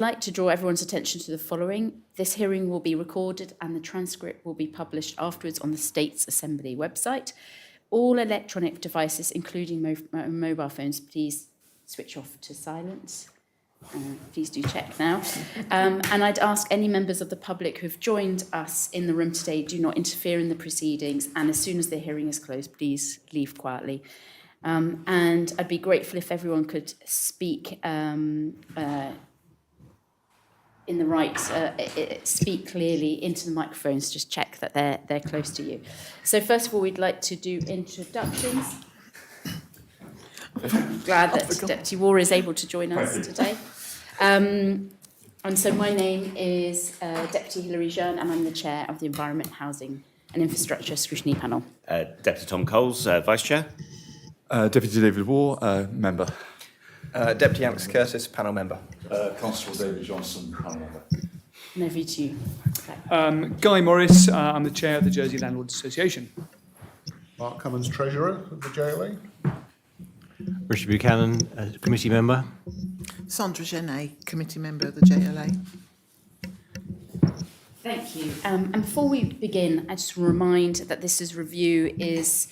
like to draw everyone's attention to the following. This hearing will be recorded and the transcript will be published afterwards on the States Assembly website. All electronic devices, including mobile phones, please switch off to silent. Please do check now. And I'd ask any members of the public who've joined us in the room today, do not interfere in the proceedings, and as soon as the hearing is closed, please leave quietly. And I'd be grateful if everyone could speak in the right, speak clearly into the microphones, just check that they're close to you. So first of all, we'd like to do introductions. I'm glad that Deputy War is able to join us today. And so my name is Deputy Hilary Jeune, and I'm the Chair of the Environment, Housing and Infrastructure Scrutiny Panel. Deputy Tom Coles, Vice Chair. Deputy David War, Member. Deputy Alex Curtis, Panel Member. Constable David Johnson, Panel Member. And over to you. Okay. Guy Morris, I'm the Chair of the Jersey Landlords Association. Mark Cummins, Treasurer of the JLA. Richard Buchanan, Committee Member. Sandra Genet, Committee Member of the JLA. Thank you. And before we begin, I just remind that this review is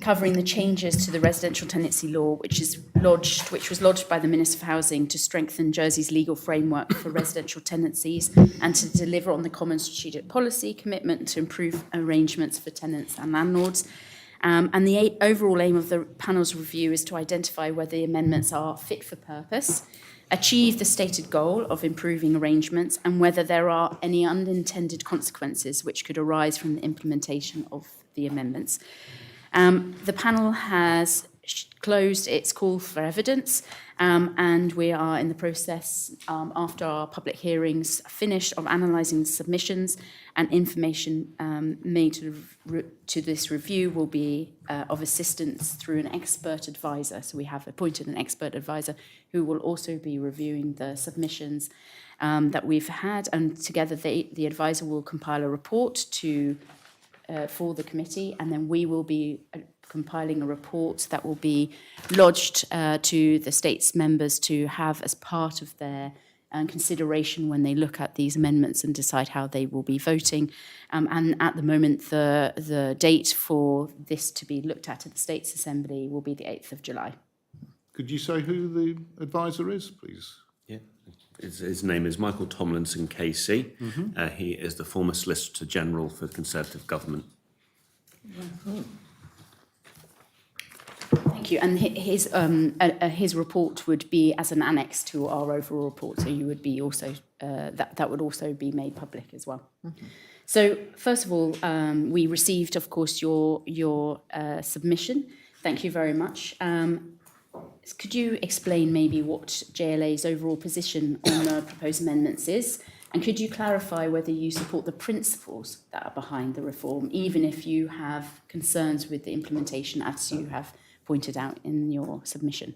covering the changes to the residential tenancy law, which was lodged by the Minister for Housing to strengthen Jersey's legal framework for residential tenancies and to deliver on the common strategic policy commitment to improve arrangements for tenants and landlords. And the overall aim of the panel's review is to identify whether the amendments are fit for purpose, achieve the stated goal of improving arrangements, and whether there are any unintended consequences which could arise from the implementation of the amendments. The panel has closed its call for evidence, and we are in the process, after our public hearings finished, of analysing submissions, and information made to this review will be of assistance through an expert advisor. So we have appointed an expert advisor who will also be reviewing the submissions that we've had, and together the advisor will compile a report for the committee, and then we will be compiling a report that will be lodged to the state's members to have as part of their consideration when they look at these amendments and decide how they will be voting. And at the moment, the date for this to be looked at the States Assembly will be the 8th of July. Could you say who the advisor is, please? Yeah. His name is Michael Tomlinson, KC. Mm-hmm. He is the former Solicitor General for the Conservative Government. Yeah. Thank you. And his report would be as an annex to our overall report, so you would be also that would also be made public as well. Mm-hmm. So first of all, we received, of course, your submission. Thank you very much. Could you explain maybe what JLA's overall position on the proposed amendments is? And could you clarify whether you support the principles that are behind the reform, even if you have concerns with the implementation, as you have pointed out in your submission?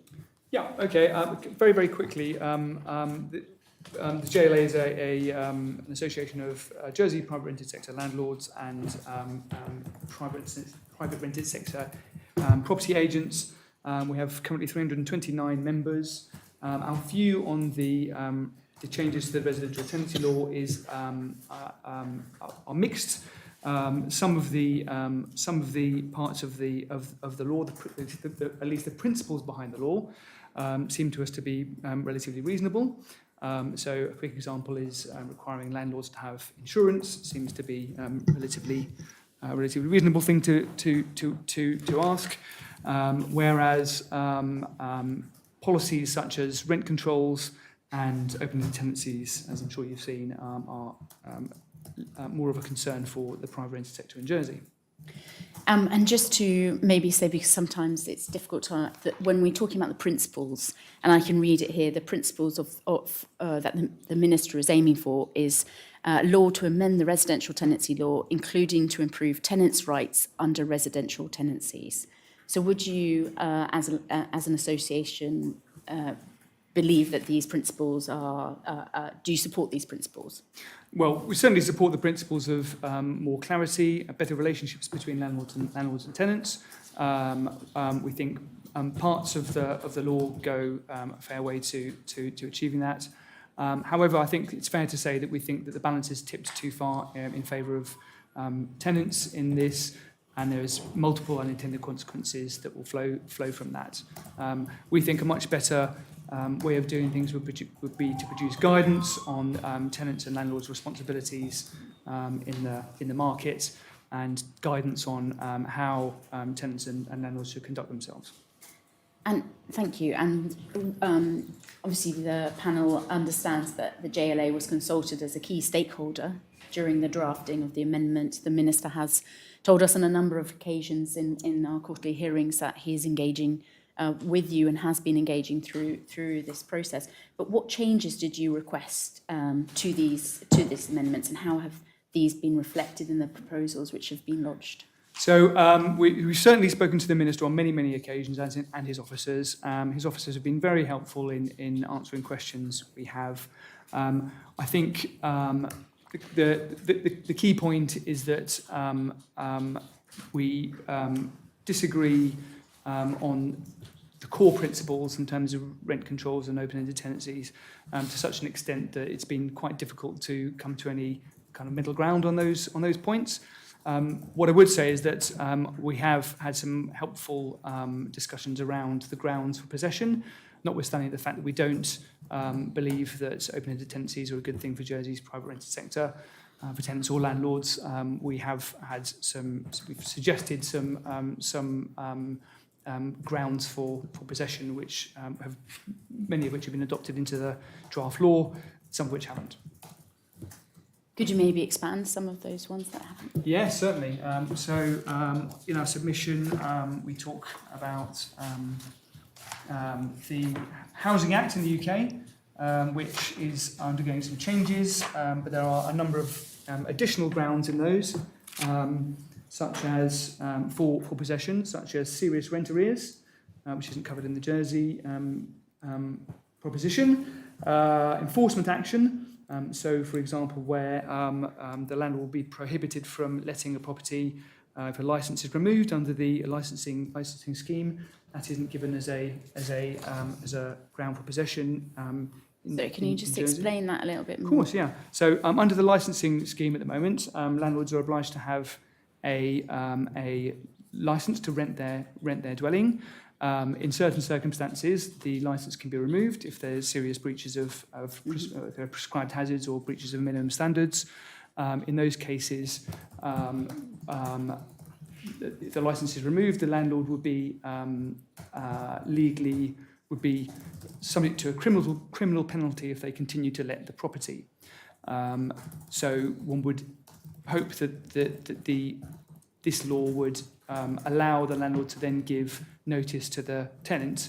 Yeah, okay. Very, very quickly, the JLA is an association of Jersey private rented sector landlords and private rented sector property agents. We have currently 329 members. Our view on the changes to the residential tenancy law is are mixed. Some of the parts of the law, at least the principles behind the law, seem to us to be relatively reasonable. So a quick example is requiring landlords to have insurance seems to be relatively reasonable thing to ask. Whereas policies such as rent controls and open tenancies, as I'm sure you've seen, are more of a concern for the private rented sector in Jersey. And just to maybe say, because sometimes it's difficult to, that when we're talking about the principles, and I can read it here, the principles of that the Minister is aiming for is law to amend the residential tenancy law, including to improve tenants' rights under residential tenancies. So would you, as an association, believe that these principles do you support these principles? Well, we certainly support the principles of more clarity, better relationships between landlords and tenants. We think parts of the law go a fair way to achieving that. However, I think it's fair to say that we think that the balance is tipped too far in favour of tenants in this, and there's multiple unintended consequences that will flow from that. We think a much better way of doing things would be to produce guidance on tenants and landlords' responsibilities in the market, and guidance on how tenants and landlords should conduct themselves. And thank you. And obviously the panel understands that the JLA was consulted as a key stakeholder during the drafting of the amendment. The Minister has told us on a number of occasions in our quarterly hearings that he is engaging with you and has been engaging through this process. But what changes did you request to these amendments, and how have these been reflected in the proposals which have been lodged? So we've certainly spoken to the Minister on many occasions, and his officers. His officers have been very helpful in answering questions we have. I think the key point is that we disagree on the core principles in terms of rent controls and open-ended tenancies to such an extent that it's been quite difficult to come to any kind of middle ground on those points. What I would say is that we have had some helpful discussions around the grounds for possession, notwithstanding the fact that we don't believe that open-ended tenancies are a good thing for Jersey's private rented sector, for tenants or landlords. We've suggested some grounds for possession, which many of which have been adopted into the draft law, some of which haven't. Could you maybe expand some of those ones that haven't? Yes, certainly. In our submission, we talk about the Housing Act in the UK, which is undergoing some changes, but there are a number of additional grounds in those, such as for possession, such as serious rent arrears, which isn't covered in the Jersey proposition, enforcement action. So, for example, where the landlord will be prohibited from letting a property if a licence is removed under the licensing scheme, that isn't given as a ground for possession. So can you just explain that a little bit more? Of course, yeah. So under the licensing scheme at the moment, landlords are obliged to have a licence to rent their dwelling. In certain circumstances, the licence can be removed if there's serious breaches of prescribed hazards or breaches of minimum standards. In those cases, if the licence is removed, the landlord would be legally subject to a criminal penalty if they continue to let the property. So one would hope that this law would allow the landlord to then give notice to the tenant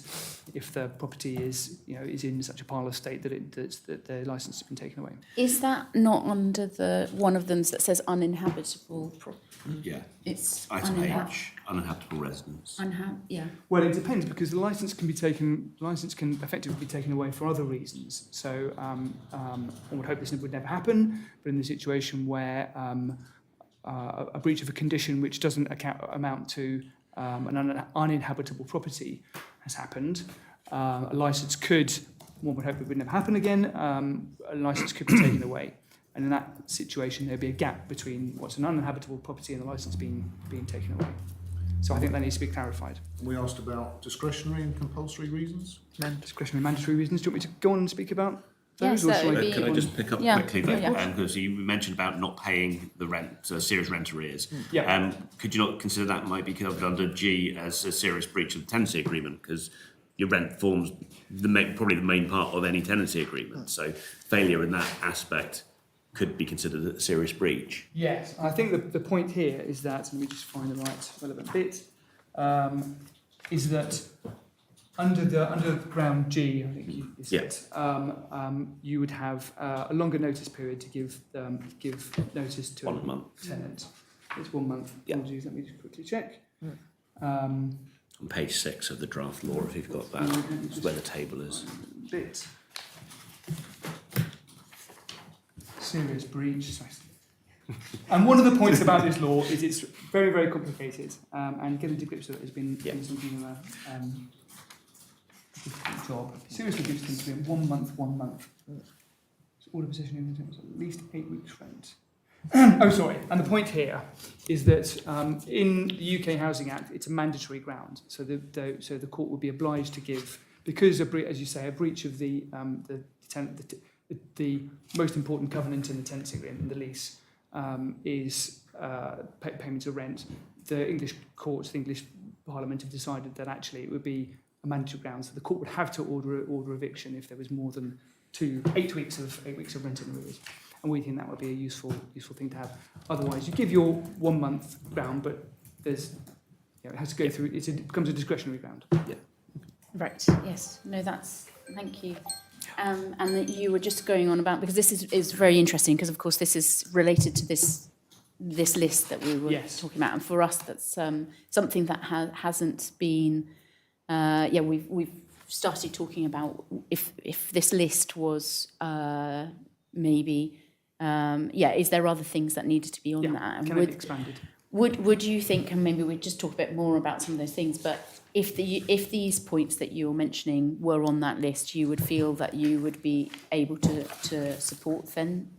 if the property is in such a parlour state that their licence has been taken away. Is that not under the one of them that says uninhabitable? Yeah. It's Item H, uninhabitable residence. Yeah. Well, it depends, because the licence can effectively be taken away for other reasons. So one would hope this would never happen, but in the situation where a breach of a condition which doesn't amount to an uninhabitable property has happened, a licence could, one would hope it would never happen again, a licence could be taken away. And in that situation, there'd be a gap between what's an uninhabitable property and the licence being taken away. So I think that needs to be clarified. We asked about discretionary and compulsory reasons. Discretionary mandatory reasons. Do you want me to go on and speak about those? Yes, that would be Can I just pick up Yeah. quickly Yeah. there? Because you mentioned about not paying the rent, serious rent arrears. Yeah. Could you not consider that might be covered under G as a serious breach of the tenancy agreement? Because your rent forms probably the main part of any tenancy agreement. So failure in that aspect could be considered a serious breach. Yes, I think the point here is that, let me just find the right relevant bit, is that under the ground G, I think you said, you would have a longer notice period to give notice to 1 month. Tenant. It's 1 month. Yeah. Apologies, let me just quickly check. On page 6 of the draft law, if you've got that, it's where the table is. Bit. Serious breach. And one of the points about this law is it's very, very complicated, and getting to grips with it has been something of a difficult job. Serious breach tends to be 1 month, 1 month. order possession in terms of at least 8 weeks' rent. Oh, sorry. And the point here is that in the UK Housing Act, it's a mandatory ground. So the court would be obliged to give, because as you say, a breach of the most important covenant in the tenancy agreement, in the lease, is payments of rent. The English courts, the English Parliament have decided that actually it would be a mandatory ground. So the court would have to order eviction if there was more than 8 weeks of rent in arrears. And we think that would be a useful thing to have. Otherwise, you give your 1 month ground, but there's, it has to go through. It becomes a discretionary ground. Yeah. Right. Yes. No. Thank you. And that you were just going on about, because this is very interesting, because of course this is related to this list that we were talking about, and for us that's something that hasn't been. We've started talking about if this list was maybe. Is there other things that needed to be on that? And can it be expanded? Would you think, and maybe we'd just talk a bit more about some of those things, but if these points that you're mentioning were on that list, you would feel that you would be able to support then?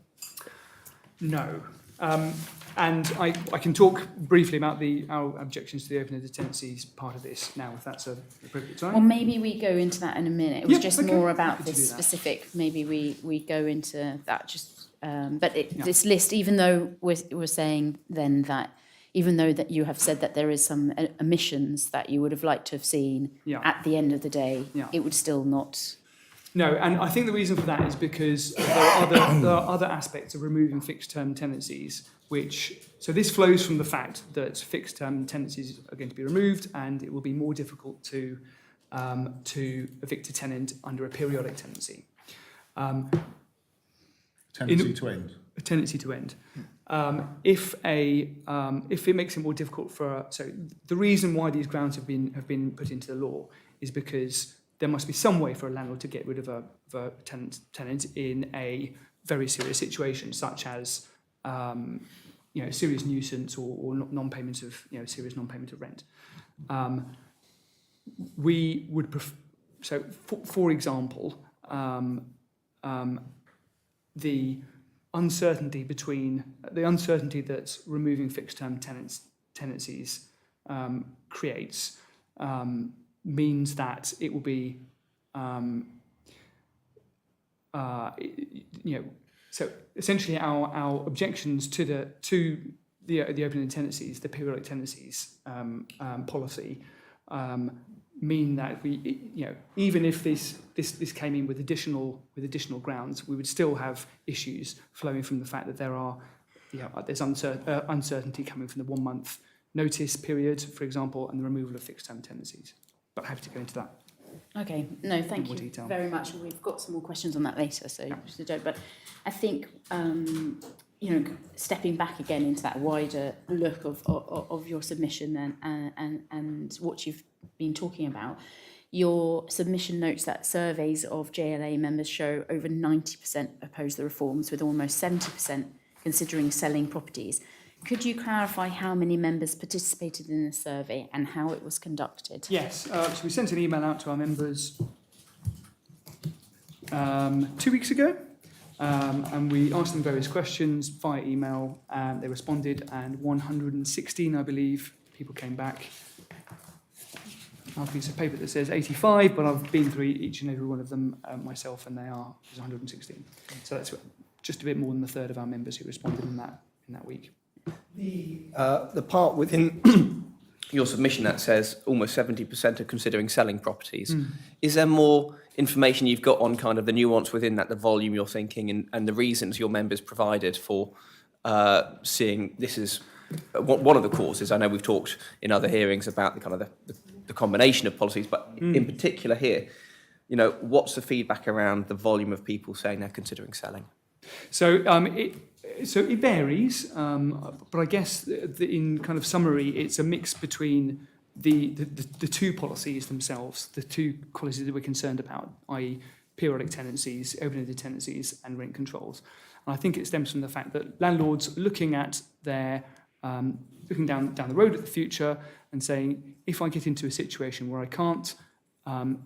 No. And I can talk briefly about our objections to the open-ended tenancies part of this now, if that's an appropriate time. Well, maybe we go into that in a minute. It was just more about Happy to this do that. specific. Maybe we go into that just. This list, even though we're saying then that, even though that you have said that there is some omissions that you would have liked to have seen at the end of the day, it would still not. No, and I think the reason for that is because there are other aspects of removing fixed-term tenancies, so this flows from the fact that fixed-term tenancies are going to be removed, and it will be more difficult to evict a tenant under a periodic tenancy. Tenancy to end. A tenancy to end. If it makes it more difficult so the reason why these grounds have been put into the law is because there must be some way for a landlord to get rid of a tenant in a very serious situation, such as serious nuisance or non-payment of serious non-payment of rent. We would for example. The uncertainty that removing fixed-term tenancies creates means that it will be, So essentially, our objections to the open-ended tenancies, the periodic tenancies policy, mean that we, even if this came in with additional grounds, we would still have issues flowing from the fact that there's uncertainty coming from the 1 month notice period, for example, and the removal of fixed-term tenancies. But I have to go into that. Okay, no, thank you detail. very much. We've got some more questions on that later, so don't. But I think stepping back again into that wider look of your submission and what you've been talking about, your submission notes that surveys of JLA members show over 90% oppose the reforms, with almost 70% considering selling properties. Could you clarify how many members participated in the survey and how it was conducted? Yes, so we sent an email out to our members 2 weeks ago, and we asked them various questions via email, and they responded, and 116, I believe, people came back. I have a piece of paper that says 85, but I've been through each and every one of them myself, and there's 116. So that's just a bit more than a third of our members who responded in that week. The part within your submission that says almost 70% are considering selling properties. Is there more information you've got on kind of the nuance within that, the volume you're thinking, and the reasons your members provided for seeing this is one of the causes? I know we've talked in other hearings about the kind of the combination of policies, but in particular here, what's the feedback around the volume of people saying they're considering selling? So it varies, but I guess in kind of summary, it's a mix between the two policies themselves, the two policies that we're concerned about, i.e. periodic tenancies, open-ended tenancies, and rent controls. And I think it stems from the fact that landlords looking at looking down the road at the future and saying, if I get into a situation where I can't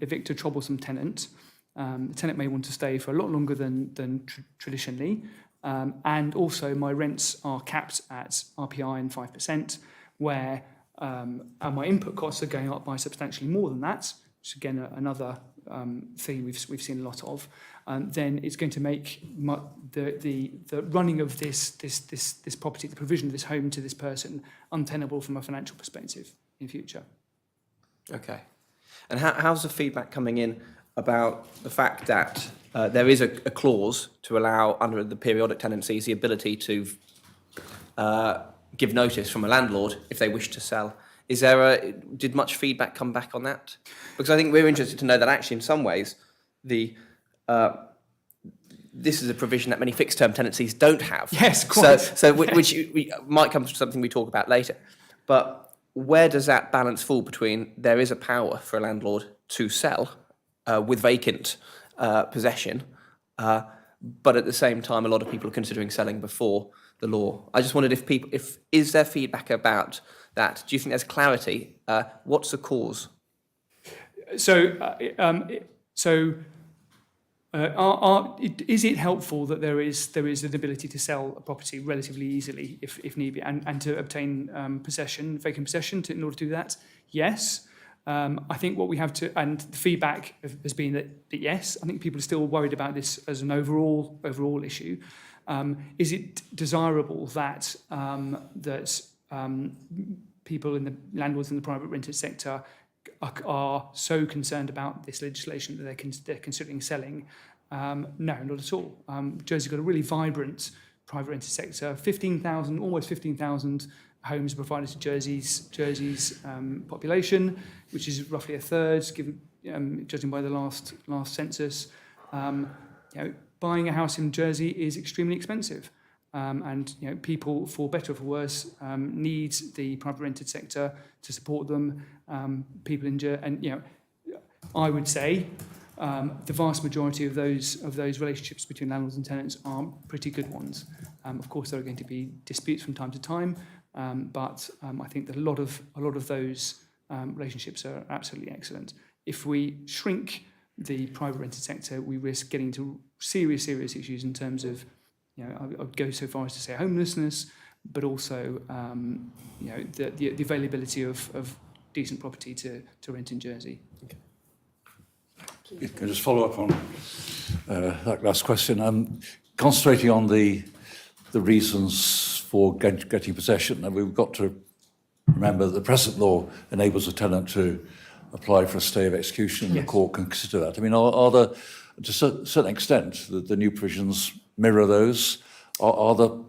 evict a troublesome tenant, The tenant may want to stay for a lot longer than traditionally. And also my rents are capped at RPI and 5%, where and my input costs are going up by substantially more than that, which again another thing we've seen a lot of. Then it's going to make the running of this property, the provision of this home to this person, untenable from a financial perspective in future. Okay. And how's the feedback coming in about the fact that there is a clause to allow, under the periodic tenancies, the ability to give notice from a landlord if they wish to sell? Did much feedback come back on that? Because I think we're interested to know that actually in some ways this is a provision that many fixed-term tenancies don't have. Yes, quite. Which we might come to something we talk about later. But where does that balance fall between there is a power for a landlord to sell with vacant possession, but at the same time, a lot of people are considering selling before the law. I just wondered is there feedback about that? Do you think there's clarity? What's the cause? Is it helpful that there is an ability to sell a property relatively easily if need be, and to obtain vacant possession in order to do that? Yes. I think what we have to, and the feedback has been that yes. I think people are still worried about this as an overall issue. Is it desirable that people in the landlords in the private rented sector are so concerned about this legislation that they're considering selling? No, not at all. Jersey's got a really vibrant private rented sector. Almost 15,000 homes provided to Jersey's population, which is roughly a third, given judging by the last census. Buying a house in Jersey is extremely expensive. And people, for better or for worse, need the private rented sector to support them. People in I would say the vast majority of those relationships between landlords and tenants are pretty good ones. Of course, there are going to be disputes from time to time, but I think that a lot of those relationships are absolutely excellent. If we shrink the private rented sector, we risk getting into serious issues in terms of, I would go so far as to say homelessness, but also the availability of decent property to rent in Jersey. Can I just follow up on that last question? Concentrating on the reasons for getting possession, and we've got to remember that the present law enables a tenant to apply for a stay of execution, and the court can consider that. I mean, are there, to a certain extent, the new provisions mirror those? Are there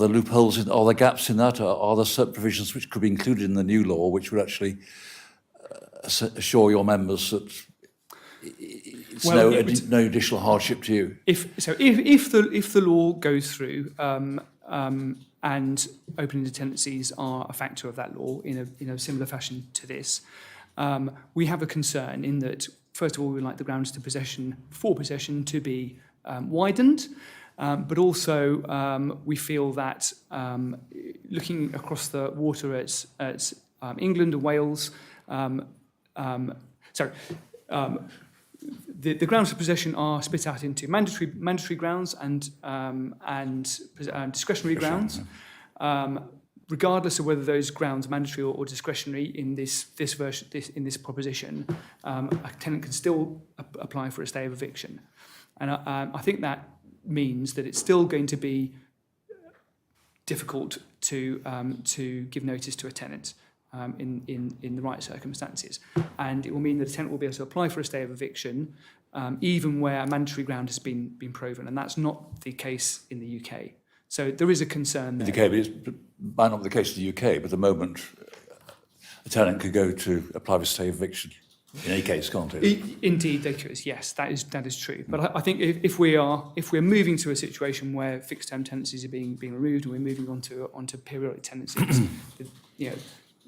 loopholes, are there gaps in that? Are there certain provisions which could be included in the new law which would actually assure your members that it's no additional hardship to you? If the law goes through and open-ended tenancies are a factor of that law in a similar fashion to this, we have a concern in that, first of all, we would like the grounds for possession to be widened, but also we feel that looking across the water at England and Wales, the grounds for possession are split out into mandatory grounds and discretionary grounds. Regardless of whether those grounds are mandatory or discretionary in this proposition, a tenant can still apply for a stay of eviction, and I think that means that it's still going to be difficult to give notice to a tenant in the right circumstances, and it will mean that a tenant will be able to apply for a stay of eviction even where a mandatory ground has been proven, and that's not the case in the UK. So there is a concern there. In the UK, but it might not be the case in the UK, but at the moment a tenant could go to apply for stay of eviction in any case, can't it? Indeed, they could. Yes, that is true. But I think if we're moving to a situation where fixed term tenancies are being removed and we're moving onto periodic tenancies,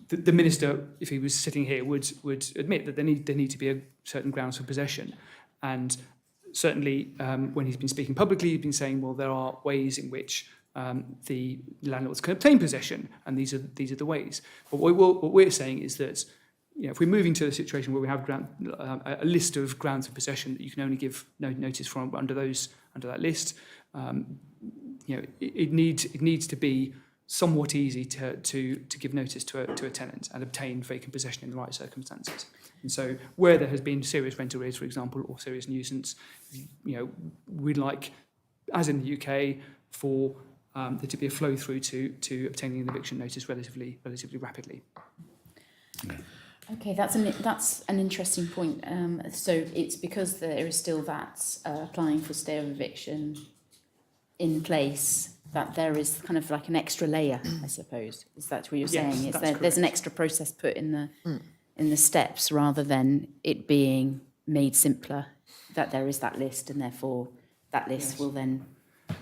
the minister, if he was sitting here, would admit that there need to be a certain grounds for possession, and certainly when he's been speaking publicly, he's been saying, well, there are ways in which the landlords can obtain possession, and these are the ways. But what we're saying is that if we're moving to a situation where we have a list of grounds of possession that you can only give notice from under that list, it needs to be somewhat easy to give notice to a tenant and obtain vacant possession in the right circumstances. And so where there has been serious rent arrears, for example, or serious nuisance, we'd like, as in the UK, for there to be a flow through to obtaining an eviction notice relatively rapidly. Okay, that's an interesting point. So it's because there is still that applying for stay of eviction in place that there is kind of like an extra layer, I suppose. Is that what you're saying? There's an extra process put in the steps rather than it being made simpler, that there is that list and therefore that list will then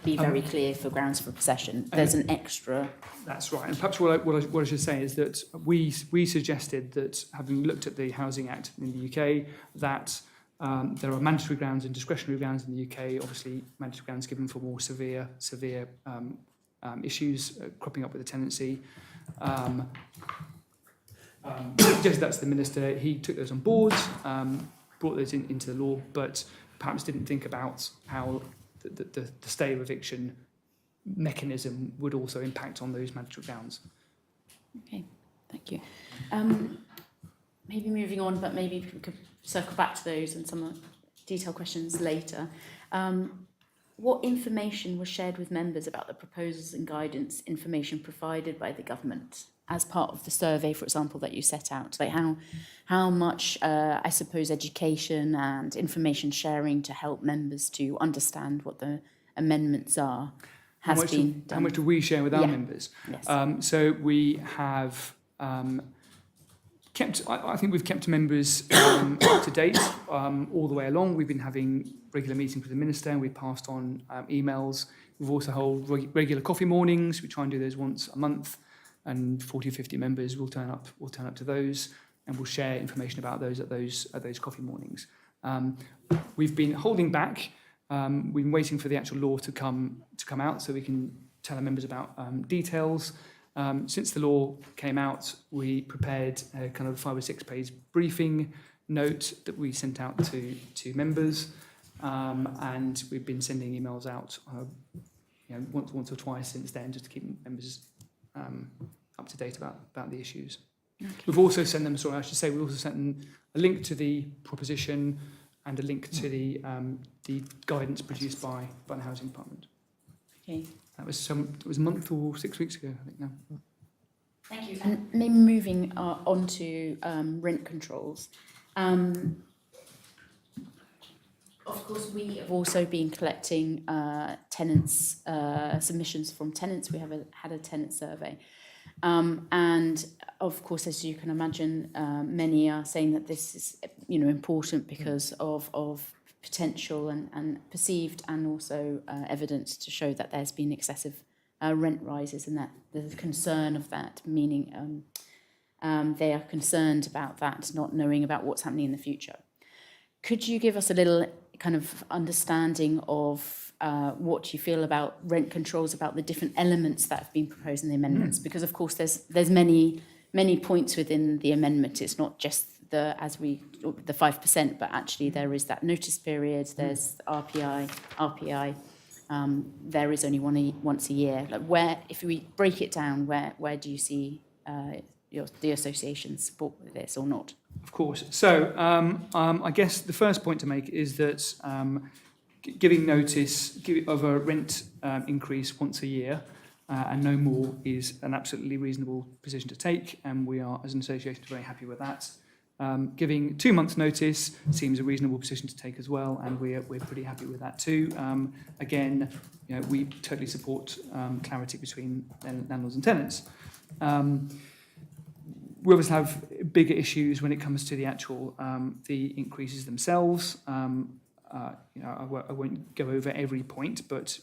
be very clear for grounds for possession. There's an extra... That's right. And perhaps what I should say is that we suggested that, having looked at the Housing Act in the UK, that there are mandatory grounds and discretionary grounds in the UK. Obviously, mandatory grounds given for more severe issues cropping up with the tenancy. Suggested that to the Minister. He took those on board, brought those into the law, but perhaps didn't think about how the stay of eviction mechanism would also impact on those mandatory grounds. Okay, thank you. Maybe moving on, but maybe we could circle back to those and some detailed questions later. What information was shared with members about the proposals and guidance information provided by the government as part of the survey, for example, that you set out? Like how much, I suppose, education and information sharing to help members to understand what the amendments are has been done? How much do we share with our members? Yes. So we have I think we've kept members up to date all the way along. We've been having regular meetings with the Minister, and we've passed on emails. We've also held regular coffee mornings. We try and do those once a month, and 40 or 50 members will turn up to those, and we'll share information about those at those coffee mornings. We've been holding back. We've been waiting for the actual law to come out so we can tell our members about details. Since the law came out, we prepared a kind of 5 or 6 page briefing note that we sent out to members, and we've been sending emails out once or twice since then, just to keep members up to date about the issues. Okay. We've also sent them, we also sent them a link to the proposition and a link to the guidance produced by the Housing Department. Okay. It was a month or 6 weeks ago, I think now. Thank you. And maybe moving on to rent controls. Of course, we have also been collecting tenants' submissions from tenants. We have had a tenant survey. And of course, as you can imagine, many are saying that this is important because of potential and perceived and also evidence to show that there's been excessive rent rises, and that there's a concern of that, meaning they are concerned about that, not knowing about what's happening in the future. Could you give us a little kind of understanding of what you feel about rent controls, about the different elements that have been proposed in the amendments? Because of course there's many points within the amendment. It's not just the 5%, but actually there is that notice period. There's RPI. There is only once a year. Like if we break it down, where do you see the association support with this or not? Of course. So I guess the first point to make is that giving notice of a rent increase once a year and no more is an absolutely reasonable position to take, and we are, as an association, very happy with that. Giving 2 months' notice seems a reasonable position to take as well, and we're pretty happy with that too. Again, we totally support clarity between landlords and tenants. We obviously have bigger issues when it comes to the actual the increases themselves. I won't go over every point, but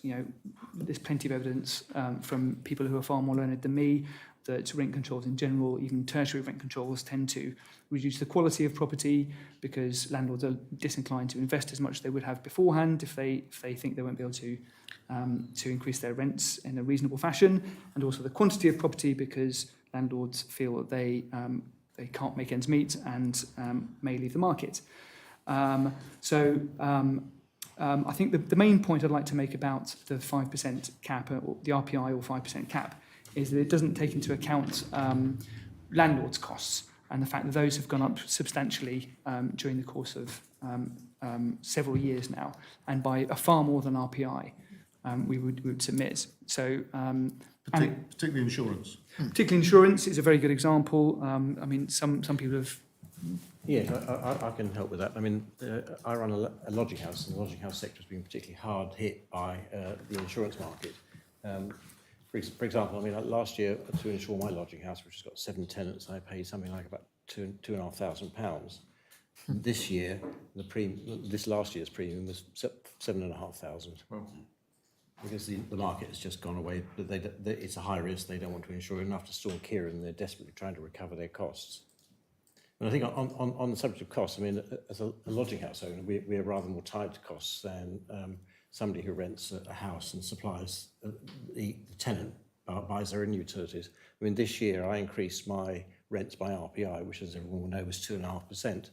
there's plenty of evidence from people who are far more learned than me that rent controls in general, even tertiary rent controls, tend to reduce the quality of property because landlords are disinclined to invest as much as they would have beforehand if they think they won't be able to increase their rents in a reasonable fashion, and also the quantity of property because landlords feel that they they can't make ends meet and may leave the market. I think the main point I'd like to make about the 5% cap, or the RPI or 5% cap, is that it doesn't take into account landlords' costs and the fact that those have gone up substantially during the course of several years now, and by a far more than RPI we would submit. So, Particularly insurance. particularly insurance is a very good example. I mean, some people have. Yes, I can help with that. I mean, I run a lodging house, and the lodging house sector has been particularly hard hit by the insurance market. For example, I mean, last year to insure my lodging house, which has got 7 tenants, I paid something like about £2,500. This year, this last year's premium was 7,500. Wow. Because the market has just gone away, but it's a high risk. They don't want to insure enough to store Kieran, and they're desperately trying to recover their costs. And I think on the subject of costs, I mean, as a lodging house owner, we're rather more tied to costs than somebody who rents a house and supplies the tenant buys their own utilities. I mean, this year I increased my rents by RPI, which, as everyone will know, was 2.5%.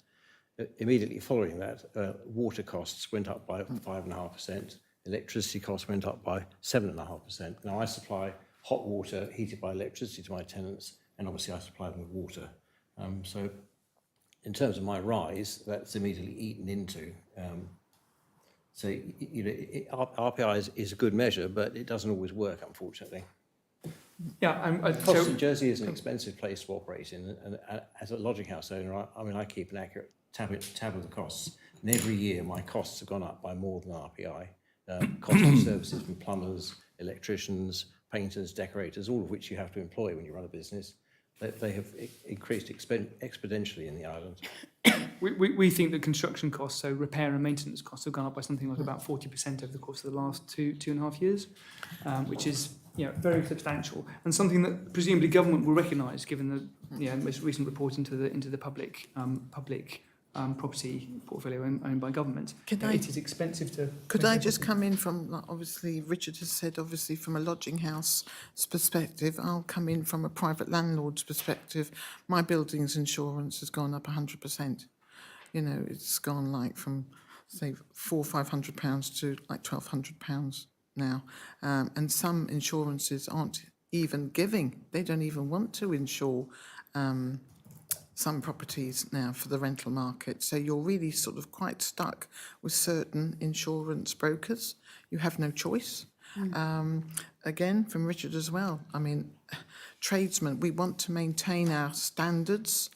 Immediately following that, water costs went up by 5.5%. Electricity costs went up by 7.5%. Now I supply hot water heated by electricity to my tenants, and obviously I supply them with water. So in terms of my rise, that's immediately eaten into. So RPI is a good measure, but it doesn't always work, unfortunately. Yeah, Costs in Jersey is an expensive place to operate in, and as a lodging house owner, I keep an accurate tab of the costs, and every year my costs have gone up by more than RPI. Cost of services from plumbers, electricians, painters, decorators, all of which you have to employ when you run a business, they have increased exponentially in the island. We think that construction costs, so repair and maintenance costs, have gone up by something like about 40% over the course of the last 2.5 years, which is very substantial, and something that presumably government will recognise, given the most recent report into the public property portfolio owned by government. It is expensive to. Could I just come in from, obviously, Richard has said, obviously, from a lodging house perspective. I'll come in from a private landlord's perspective. My building's insurance has gone up 100%. It's gone like from, say, £400 or £500 to like £1,200 now. And some insurances aren't even giving. They don't even want to insure some properties now for the rental market. So you're really sort of quite stuck with certain insurance brokers. You have no choice. Again, from Richard as well. I mean, tradesmen, we want to maintain our standards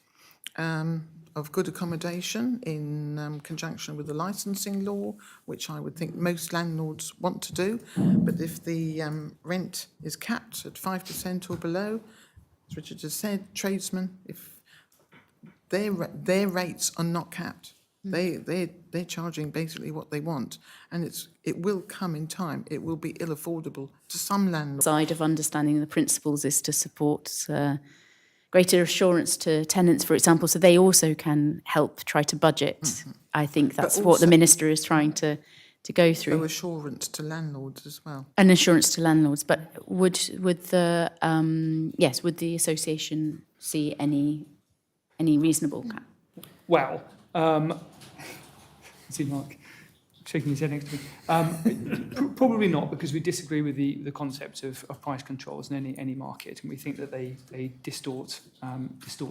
of good accommodation in conjunction with the licensing law, which I would think most landlords want to do. But if the rent is capped at 5% or below, as Richard has said, tradesmen, if their rates are not capped. They're charging basically what they want, and it will come in time. It will be ill affordable to some landlords. Side of understanding the principles is to support greater assurance to tenants, for example, so they also can help try to budget. Mm-hmm. I think that's what the minister is trying to go through. So assurance to landlords as well. An assurance to landlords, but would the association see any reasonable cap? Well, I see Mark shaking his head next to me. Probably not, because we disagree with the concept of price controls in any market, and we think that they distort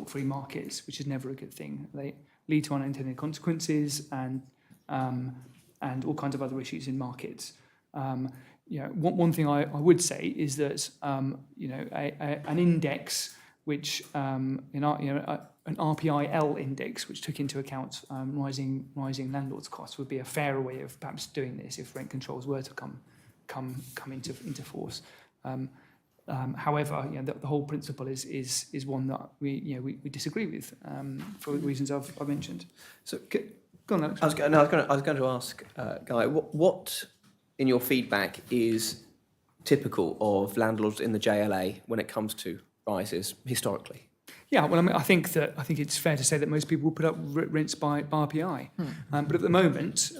free markets, which is never a good thing. They lead to unintended consequences and all kinds of other issues in markets. One thing I would say is that an index which an RPIL index, which took into account rising landlords' costs, would be a fairer way of perhaps doing this if rent controls were to come into force. However, the whole principle is one that we disagree with for the reasons I've mentioned. So, go on, Alex. I was going to ask, Guy, what in your feedback is typical of landlords in the JLA when it comes to rises historically? Yeah, well, I think it's fair to say that most people will put up rents by RPI. But at the moment,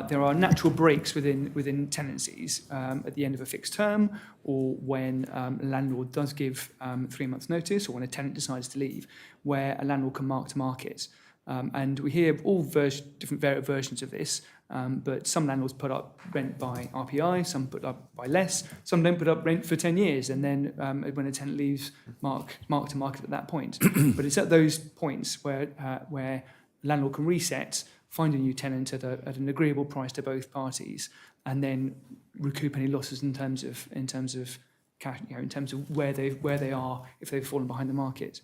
there are natural breaks within tenancies at the end of a fixed term, or when a landlord does give 3 months' notice, or when a tenant decides to leave, where a landlord can mark to market. And we hear all different versions of this, but some landlords put up rent by RPI, some put up by less, some don't put up rent for 10 years, and then when a tenant leaves, mark to market at that point. But it's at those points where landlord can reset, find a new tenant at an agreeable price to both parties, and then recoup any losses in terms of cash, in terms of where they are if they've fallen behind the market.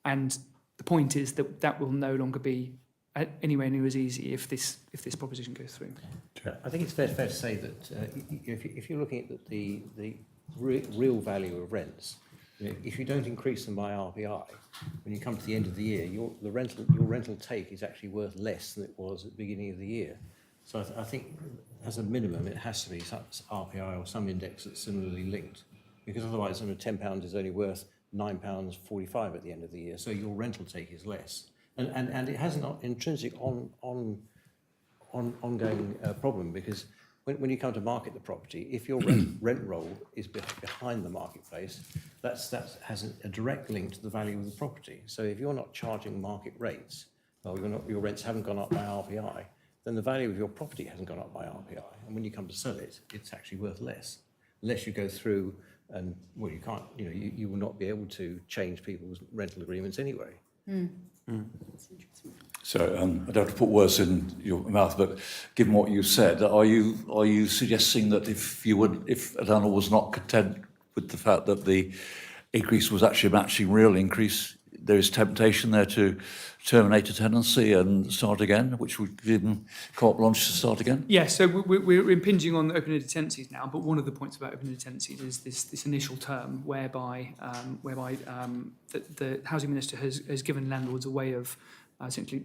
And the point is that will no longer be anywhere near as easy if this proposition goes through. I think it's fair to say that if you're looking at the real value of rents, if you don't increase them by RPI, when you come to the end of the year, your rental take is actually worth less than it was at the beginning of the year. So I think as a minimum it has to be some RPI or some index that's similarly linked, because otherwise £10 is only worth £9.45 at the end of the year. So your rental take is less, and it has an intrinsic ongoing problem, because when you come to market the property, if your rent roll is behind the marketplace, that has a direct link to the value of the property. So if you're not charging market rates, or your rents haven't gone up by RPI, then the value of your property hasn't gone up by RPI. And when you come to sell it, it's actually worth less, unless you go through and, well, you can't, you will not be able to change people's rental agreements anyway. So I don't have to put words in your mouth, but given what you said, are you suggesting that if a landlord was not content with the fact that the increase was actually matching real increase, there is temptation there to terminate a tenancy and start again, which would give them carte blanche to start again? Yes, so we're impinging on open-ended tenancies now, but one of the points about open-ended tenancies is this initial term whereby the Housing Minister has given landlords a way of essentially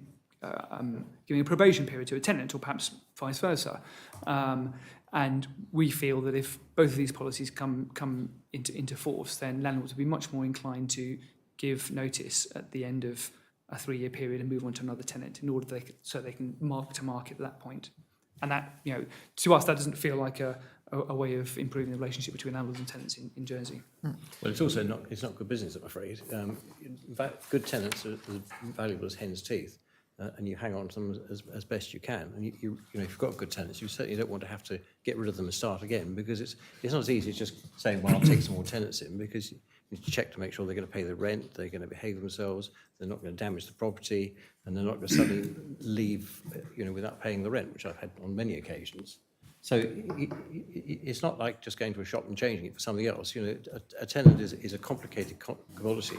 giving a probation period to a tenant, or perhaps vice versa. And we feel that if both of these policies come into force, then landlords will be much more inclined to give notice at the end of a 3-year period and move on to another tenant in order so they can mark to market at that point. And that, to us, that doesn't feel like a way of improving the relationship between landlords and tenants in Jersey. Well, it's also not good business, I'm afraid. Good tenants are as valuable as hen's teeth, and you hang on to them as best you can. And if you've got good tenants, you certainly don't want to have to get rid of them and start again, because it's not as easy as just saying, well, I'll take some more tenants in, because you need to check to make sure they're going to pay the rent, they're going to behave themselves, they're not going to damage the property, and they're not going to suddenly leave, without paying the rent, which I've had on many occasions. So it's not like just going to a shop and changing it for something else. A tenant is a complicated commodity,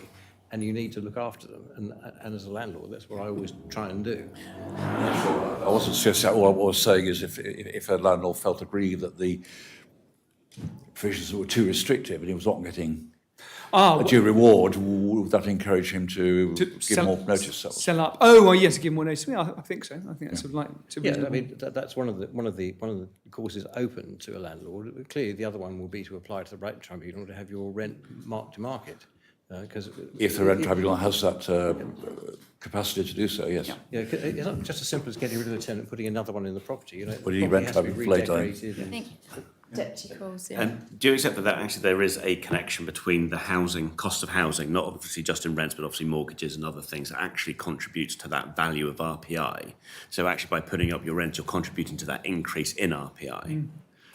and you need to look after them. And as a landlord, that's what I always try and do. I wasn't suggesting. All I was saying is, if a landlord felt aggrieved that the provisions were too restrictive and he was not getting a due reward, would that encourage him to give more notice? Sell up. Oh, well, yes, give more notice. Yeah, I think so. I think that's I mean, that's one of the courses open to a landlord. Clearly, the other one will be to apply to the rent tribunal to have your rent marked to market. Because if the rent tribunal has that capacity to do so, yes. Yeah, it's not just as simple as getting rid of the tenant and putting another one in the property. Well, you rent tribunal later. I think Deputy Coles, yeah. And do you accept that actually there is a connection between the cost of housing, not obviously just in rents, but obviously mortgages and other things, that actually contributes to that value of RPI? So actually by putting up your rent, you're contributing to that increase in RPI.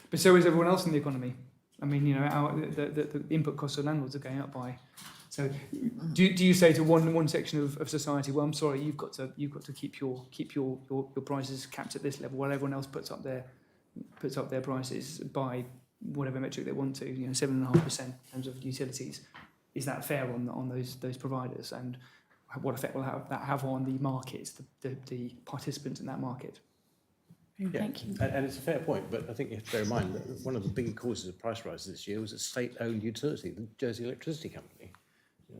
But so is everyone else in the economy. I mean, the input costs of landlords are going up by. So, do you say to one section of society, well, I'm sorry, you've got to keep your prices capped at this level, while everyone else puts up their prices by whatever metric they want to, 7.5% in terms of utilities. Is that fair on those providers, and what effect will that have on the market, the participants in that market? Thank you. And it's a fair point, but I think you have to bear in mind that one of the big causes of price rises this year was a state-owned utility, the Jersey Electricity Company.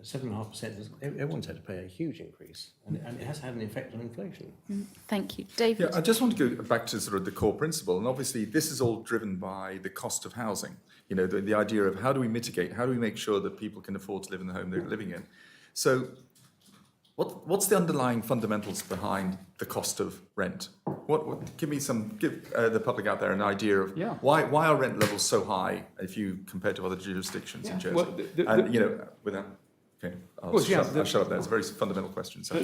7.5%, everyone's had to pay a huge increase, and it has had an effect on inflation. Thank you. David? Yeah, I just want to go back to sort of the core principle, and obviously this is all driven by the cost of housing. The idea of how do we mitigate, how do we make sure that people can afford to live in the home they're living in. So What's the underlying fundamentals behind the cost of rent? Give the public out there an idea of Yeah. why are rent levels so high if you compare to other jurisdictions in Jersey? Well, Without. Okay, I'll course, yeah, shut up there. It's a very fundamental question. So.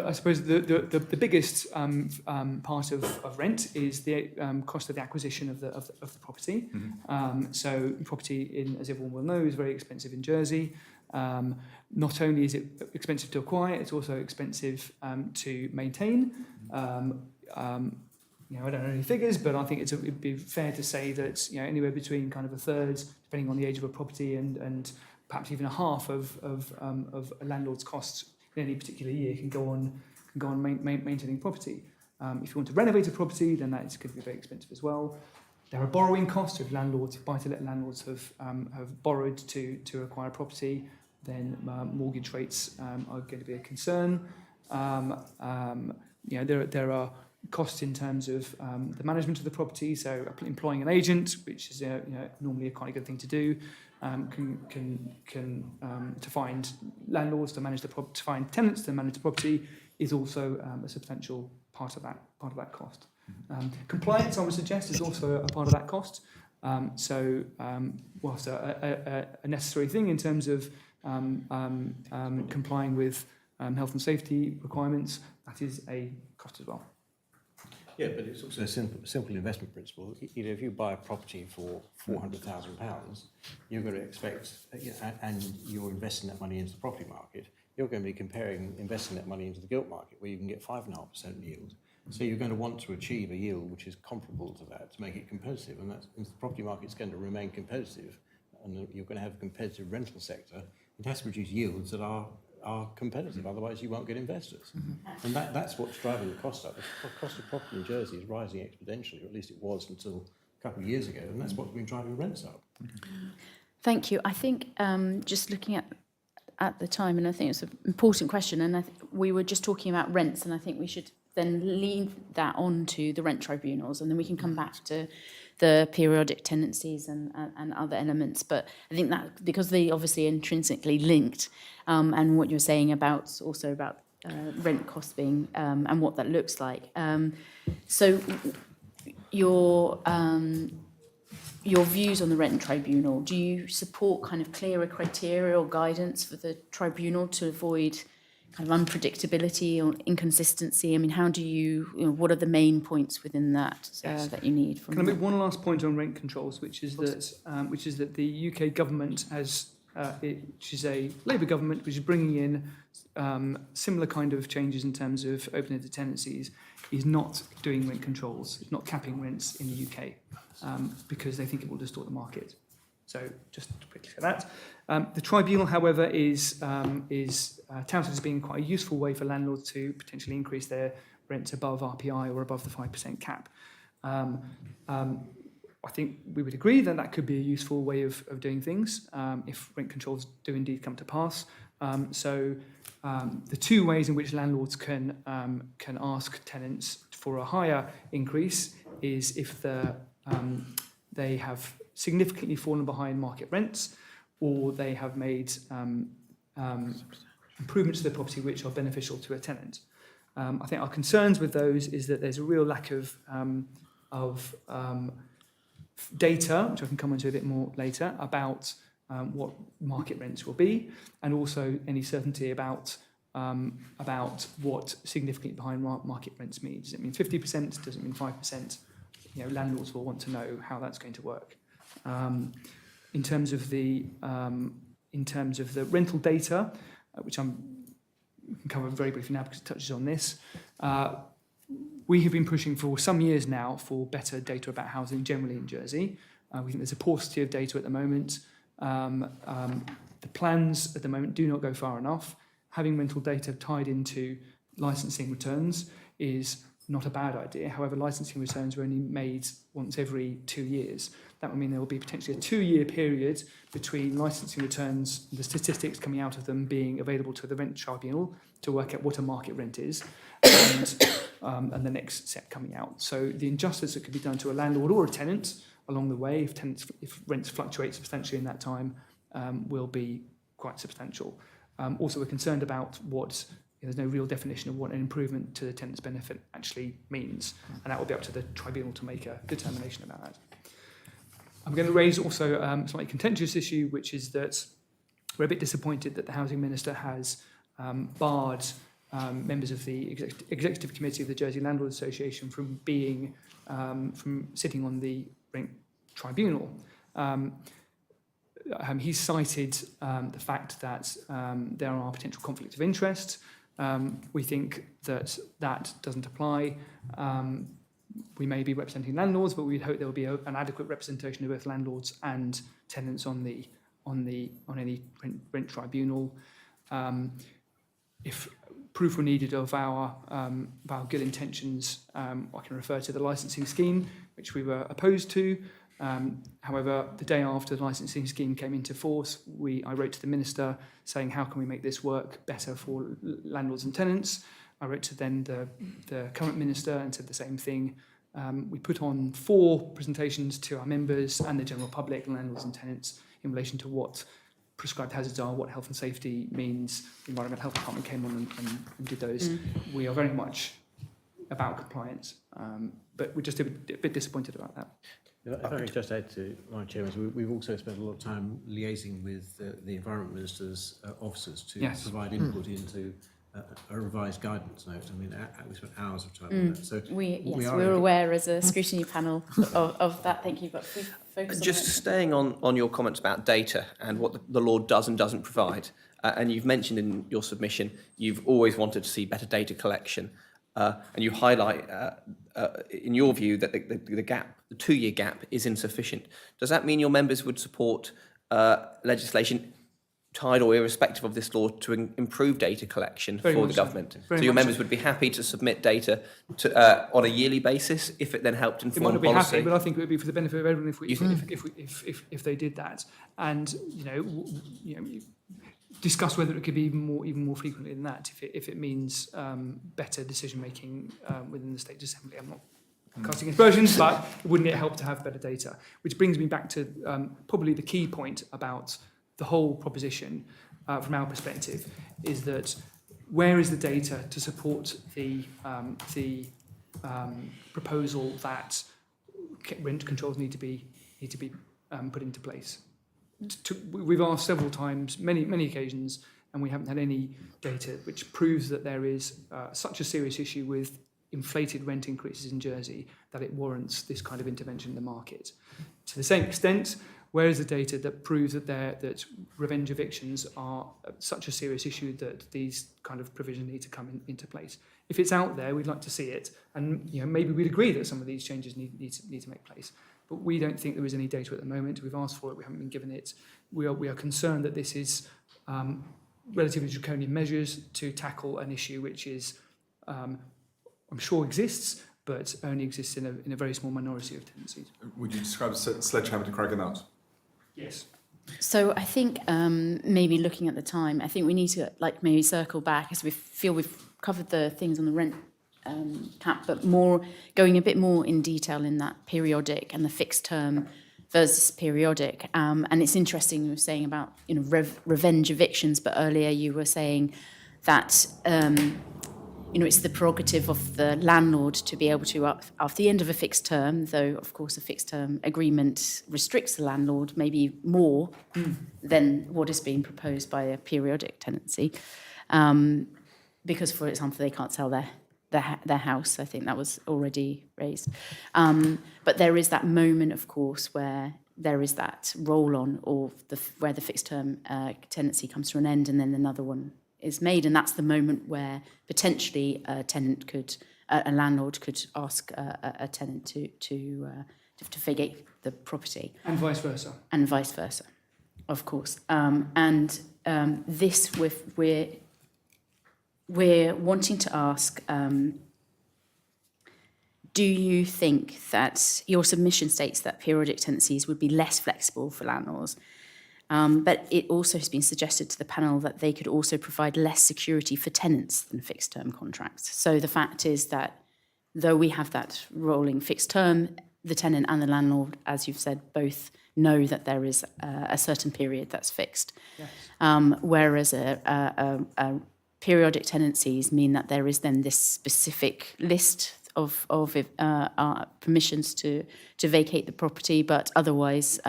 I suppose the biggest part of rent is the cost of the acquisition of the property. Mm-hmm. So property, as everyone will know, is very expensive in Jersey. Not only is it expensive to acquire, it's also expensive to maintain. I don't know any figures, but I think it'd be fair to say that anywhere between kind of a third, depending on the age of a property, and perhaps even a half of a landlord's costs in any particular year can go on maintaining property. If you want to renovate a property, then that's going to be very expensive as well. There are borrowing costs. If buy-to-let landlords have borrowed to acquire property, then mortgage rates are going to be a concern. There are costs in terms of the management of the property. So employing an agent, which is normally quite a good thing to do, to find landlords to manage to find tenants to manage the property is also a substantial part of that cost. Compliance, I would suggest, is also a part of that cost. Whilst a necessary thing in terms of complying with health and safety requirements, that is a cost as well. Yeah, but it's also a simple investment principle. If you buy a property for £400,000, you're going to expect, and you're investing that money into the property market, you're going to be investing that money into the gilt market, where you can get 5.5% yield. So you're going to want to achieve a yield which is comparable to that to make it competitive, and the property market's going to remain competitive, and you're going to have a competitive rental sector. It has to produce yields that are competitive, otherwise you won't get investors. And that's what's driving the cost up. The cost of property in Jersey is rising exponentially, or at least it was until a couple of years ago, and that's what's been driving rents up. Thank you. I think just looking at the time, and I think it's an important question, and we were just talking about rents, and I think we should then lean that on to the rent tribunals, and then we can come back to the periodic tenancies and other elements. But I think that because they obviously intrinsically linked, and what you're saying about rent costs being and what that looks like. So your views on the rent tribunal, do you support kind of clearer criteria or guidance for the tribunal to avoid kind of unpredictability or inconsistency? I mean, how do what are the main points within that that you need from? Can I make one last point on rent controls, which is that the UK government has, which is a Labour government, which is bringing in similar kind of changes in terms of open-ended tenancies, is not doing rent controls. It's not capping rents in the UK because they think it will distort the market. So just to quickly say that. The tribunal, however, is touted as being quite a useful way for landlords to potentially increase their rents above RPI or above the 5% cap. I think we would agree that that could be a useful way of doing things if rent controls do indeed come to pass. The two ways in which landlords can ask tenants for a higher increase is if they have significantly fallen behind market rents, or they have made improvements to their property which are beneficial to a tenant. I think our concerns with those is that there's a real lack of data, which I can come into a bit more later, about what market rents will be, and also any certainty about what significantly behind market rents means. Does it mean 50%? Does it mean 5%? Landlords will want to know how that's going to work. In terms of the rental data, which we can cover very briefly now because it touches on this, we have been pushing for some years now for better data about housing generally in Jersey. We think there's a paucity of data at the moment. The plans at the moment do not go far enough. Having rental data tied into licensing returns is not a bad idea. However, licensing returns are only made once every 2 years. That would mean there will be potentially a 2-year period between licensing returns, the statistics coming out of them being available to the rent tribunal to work out what a market rent is, and the next set coming out. So the injustice that could be done to a landlord or a tenant along the way, if rents fluctuate substantially in that time, will be quite substantial. Also, we're concerned about what there's no real definition of what an improvement to the tenant's benefit actually means, and that will be up to the tribunal to make a determination about that. I'm going to raise also a slightly contentious issue, which is that we're a bit disappointed that the Housing Minister has barred members of the Executive Committee of the Jersey Landlords Association from being from sitting on the Rent Tribunal. He cited the fact that there are potential conflicts of interest. We think that that doesn't apply. We may be representing landlords, but we'd hope there will be an adequate representation of both landlords and tenants on any rent tribunal. If proof were needed of our good intentions, I can refer to the licensing scheme, which we were opposed to. However, the day after the licensing scheme came into force, I wrote to the Minister saying, how can we make this work better for landlords and tenants? I wrote to then the current Minister and said the same thing. We put on 4 presentations to our members and the general public, landlords and tenants, in relation to what prescribed hazards are, what health and safety means. The Environmental Health Department came on and did those. We are very much about compliance, but we're just a bit disappointed about that. If I could just add to my chairman's, we've also spent a lot of time liaising with the Environment Minister's officers to provide input into a revised guidance note. I mean, we spent hours of time on that. So we're aware as a scrutiny panel of that. Thank you, but we focus Just on staying on your comments about data and what the law does and doesn't provide, and you've mentioned in your submission you've always wanted to see better data collection, and you highlight, in your view, that the gap, the 2-year gap, is insufficient. Does that mean your members would support legislation, tied or irrespective of this law, to improve data collection for the government? So your members would be happy to submit data to, on a yearly basis if it then helped inform policy? It might not be happy, but I think it would be for the benefit of everyone if they did that, and discuss whether it could be even more frequently than that if it means better decision making within the State Assembly. I'm not casting aspersions, but wouldn't it help to have better data? Which brings me back to probably the key point about the whole proposition from our perspective, is that where is the data to support the proposal that rent controls need to be put into place? We've asked several times, many occasions, and we haven't had any data which proves that there is such a serious issue with inflated rent increases in Jersey that it warrants this kind of intervention in the market. To the same extent, where is the data that proves that revenge evictions are such a serious issue that these kind of provisions need to come into place? If it's out there, we'd like to see it, and maybe we'd agree that some of these changes need to make place. But we don't think there is any data at the moment. We've asked for it, we haven't been given it. We are concerned that this is relatively draconian measures to tackle an issue which is, I'm sure exists, but only exists in a very small minority of tenancies. Would you describe sledgehammer to crack a nut? Yes. So I think maybe looking at the time, I think we need to maybe circle back, as we feel we've covered the things on the rent cap, but going a bit more in detail in that periodic and the fixed term versus periodic. And it's interesting you were saying about revenge evictions, but earlier you were saying that it's the prerogative of the landlord to be able to, after the end of a fixed term, though of course a fixed term agreement restricts the landlord maybe more than what is being proposed by a periodic tenancy, because, for example, they can't sell their house. I think that was already raised. But there is that moment, of course, where there is that roll-on, or where the fixed-term tenancy comes to an end, and then another one is made, and that's the moment where potentially a landlord could ask a tenant to vacate the property, and vice versa. And vice versa, of course. This we're wanting to ask, do you think that your submission states that periodic tenancies would be less flexible for landlords? But it also has been suggested to the panel that they could also provide less security for tenants than fixed-term contracts. So the fact is that though we have that rolling fixed term, the tenant and the landlord, as you've said, both know that there is a certain period that's fixed. Yes. Whereas a periodic tenancies mean that there is then this specific list of permissions to vacate the property, but otherwise,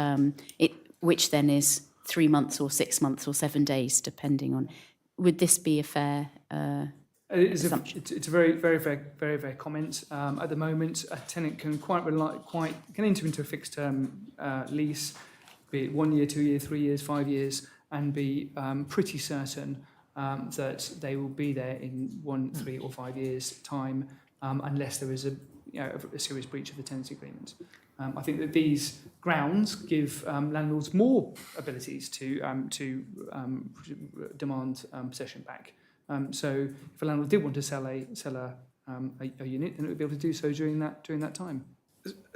which then is 3 months or 6 months or 7 days, depending on. Would this be a fair assumption? It's a very comment. At the moment, a tenant can can enter into a fixed term lease, be it 1 year, 2 years, 3 years, 5 years, and be pretty certain that they will be there in 1, 3, or 5 years' time, unless there is a serious breach of the tenancy agreement. I think that these grounds give landlords more abilities to demand possession back. So if a landlord did want to sell a unit, then it would be able to do so during that time.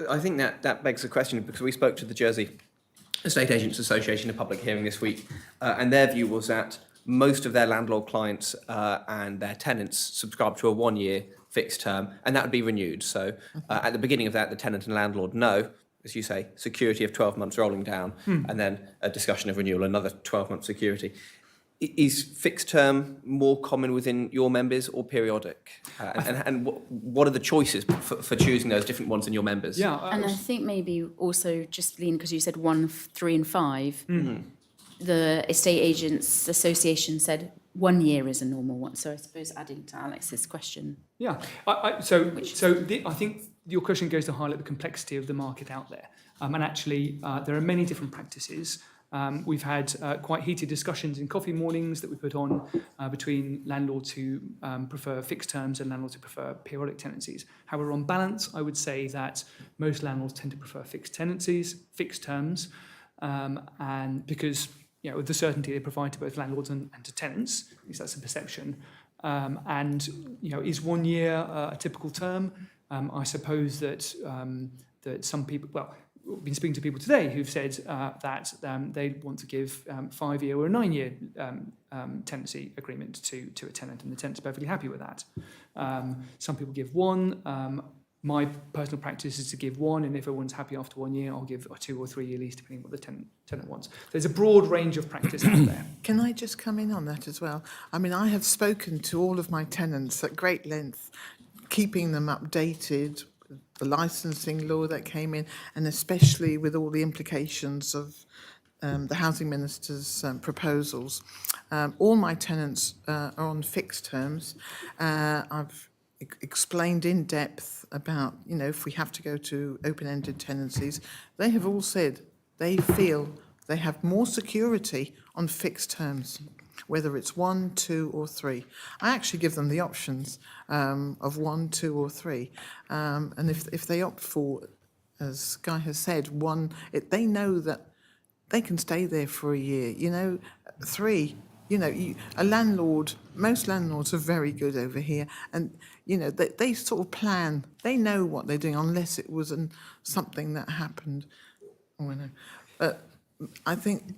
I think that begs the question, because we spoke to the Jersey Estate Agents Association in a public hearing this week, and their view was that most of their landlord clients and their tenants subscribe to a 1-year fixed term, and that would be renewed. So at the beginning of that, the tenant and landlord know, as you say, security of 12 months rolling down, and then a discussion of renewal, another 12-month security. Is fixed term more common within your members or periodic? And what are the choices for choosing those different ones in your members? Yeah, And I think maybe also, just Lean, because you said 1, 3 and 5, the Estate Agents Association said 1 year is a normal one. So I suppose adding to Alex's question. Yeah, I think your question goes to highlight the complexity of the market out there. And actually, there are many different practices. We've had quite heated discussions in coffee mornings that we put on between landlords who prefer fixed terms and landlords who prefer periodic tenancies. However, on balance, I would say that most landlords tend to prefer fixed terms, and because with the certainty they provide to both landlords and to tenants, at least that's a perception. Is 1 year a typical term? I suppose that some people, we've been speaking to people today who've said that they want to give 5-year or a 9-year tenancy agreement to a tenant, and the tenant's perfectly happy with that. Some people give 1. My personal practice is to give 1, and if everyone's happy after 1 year, I'll give a 2 or 3 year lease, depending on what the tenant wants. There's a broad range of practice out there. Can I just come in on that as well? I mean, I have spoken to all of my tenants at great length, keeping them updated, the licensing law that came in, and especially with all the implications of the Housing Minister's proposals. All my tenants are on fixed terms. I've explained in depth about, if we have to go to open-ended tenancies. They have all said they feel they have more security on fixed terms, whether it's 1, 2 or 3. I actually give them the options of 1, 2 or 3. And if they opt for, as Guy has said, 1, they know that they can stay there for a year. 3, a landlord, most landlords are very good over here, and they sort of plan. They know what they're doing, unless it was something that happened. I think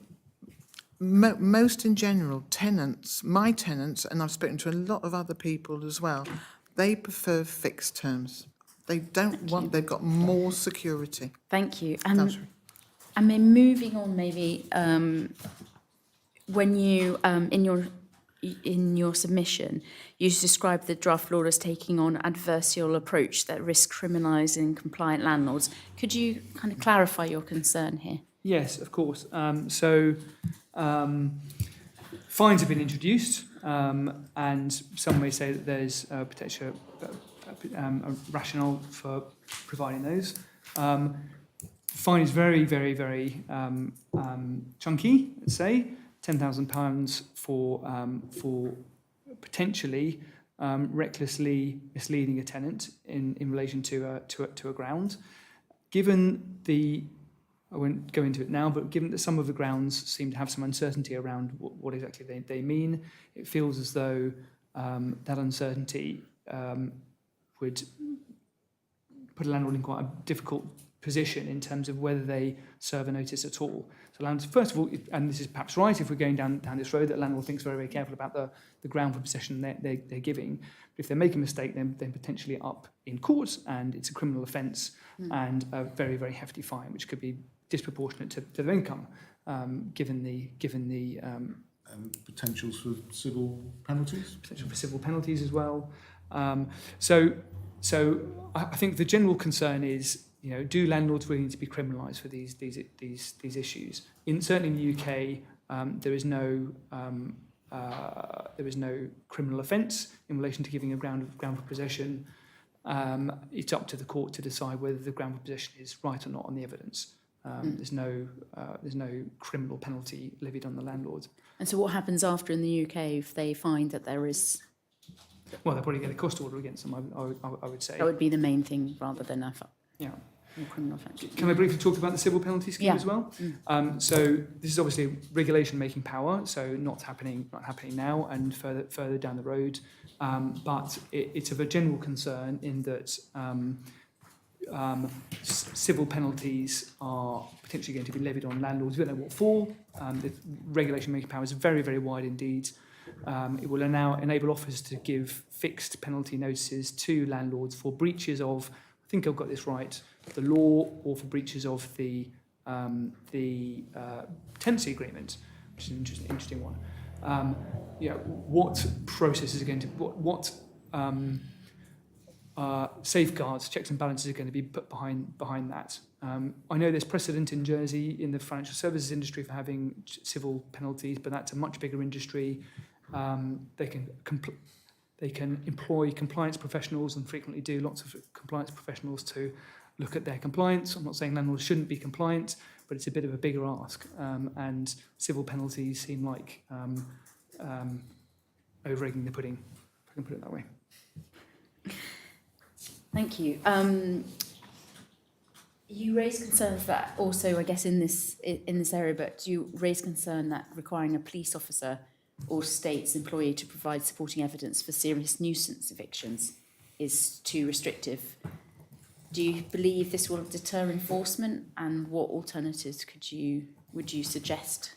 most in general, my tenants, and I've spoken to a lot of other people as well, they prefer fixed terms. They don't want, they've got more security. Thank you. And then moving on, maybe when you in your submission, you described the draft law as taking on an adversarial approach that risks criminalising compliant landlords. Could you kind of clarify your concern here? Yes, of course. Fines have been introduced, and some may say that there's potential a rationale for providing those. Fine is very, very, very chunky, let's say. £10,000 for potentially recklessly misleading a tenant in relation to a ground. Given I won't go into it now, but given that some of the grounds seem to have some uncertainty around what exactly they mean, it feels as though that uncertainty would put a landlord in quite a difficult position in terms of whether they serve a notice at all. So landlords, first of all, and this is perhaps right if we're going down this road, that landlord thinks very, very careful about the ground for possession they're giving. But if they make a mistake, then potentially up in court, and it's a criminal offence and a very, very hefty fine, which could be disproportionate to their income, given the And potentials for civil penalties? Potential for civil penalties as well. So I think the general concern is, do landlords really need to be criminalised for these issues? Certainly in the UK, there is no criminal offence in relation to giving a ground for possession. It's up to the court to decide whether the ground for possession is right or not on the evidence. There's no criminal penalty levied on the landlord. And so what happens after in the UK if they find that there is... Well, they'll probably get a cost order against them, I would say. That would be the main thing rather than a criminal offence. Can I briefly talk about the civil penalty scheme as well? So this is obviously regulation-making power, so not happening now and further down the road. But it's of a general concern in that civil penalties are potentially going to be levied on landlords. We don't know what for. The regulation-making power is very, very wide indeed. It will now enable officers to give fixed penalty notices to landlords for breaches of, I think I've got this right, the law, or for breaches of the tenancy agreement, which is an interesting one. What processes are going to safeguards, checks and balances are going to be put behind that. I know there's precedent in Jersey in the financial services industry for having civil penalties, but that's a much bigger industry. They can employ compliance professionals and frequently do lots of compliance professionals to look at their compliance. I'm not saying landlords shouldn't be compliant, but it's a bit of a bigger ask. And civil penalties seem like over-egging the pudding, if I can put it that way. Thank you. You raise concerns that also, I guess, in this area, but you raise concern that requiring a police officer or state's employee to provide supporting evidence for serious nuisance evictions is too restrictive. Do you believe this will deter enforcement, and what alternatives would you suggest?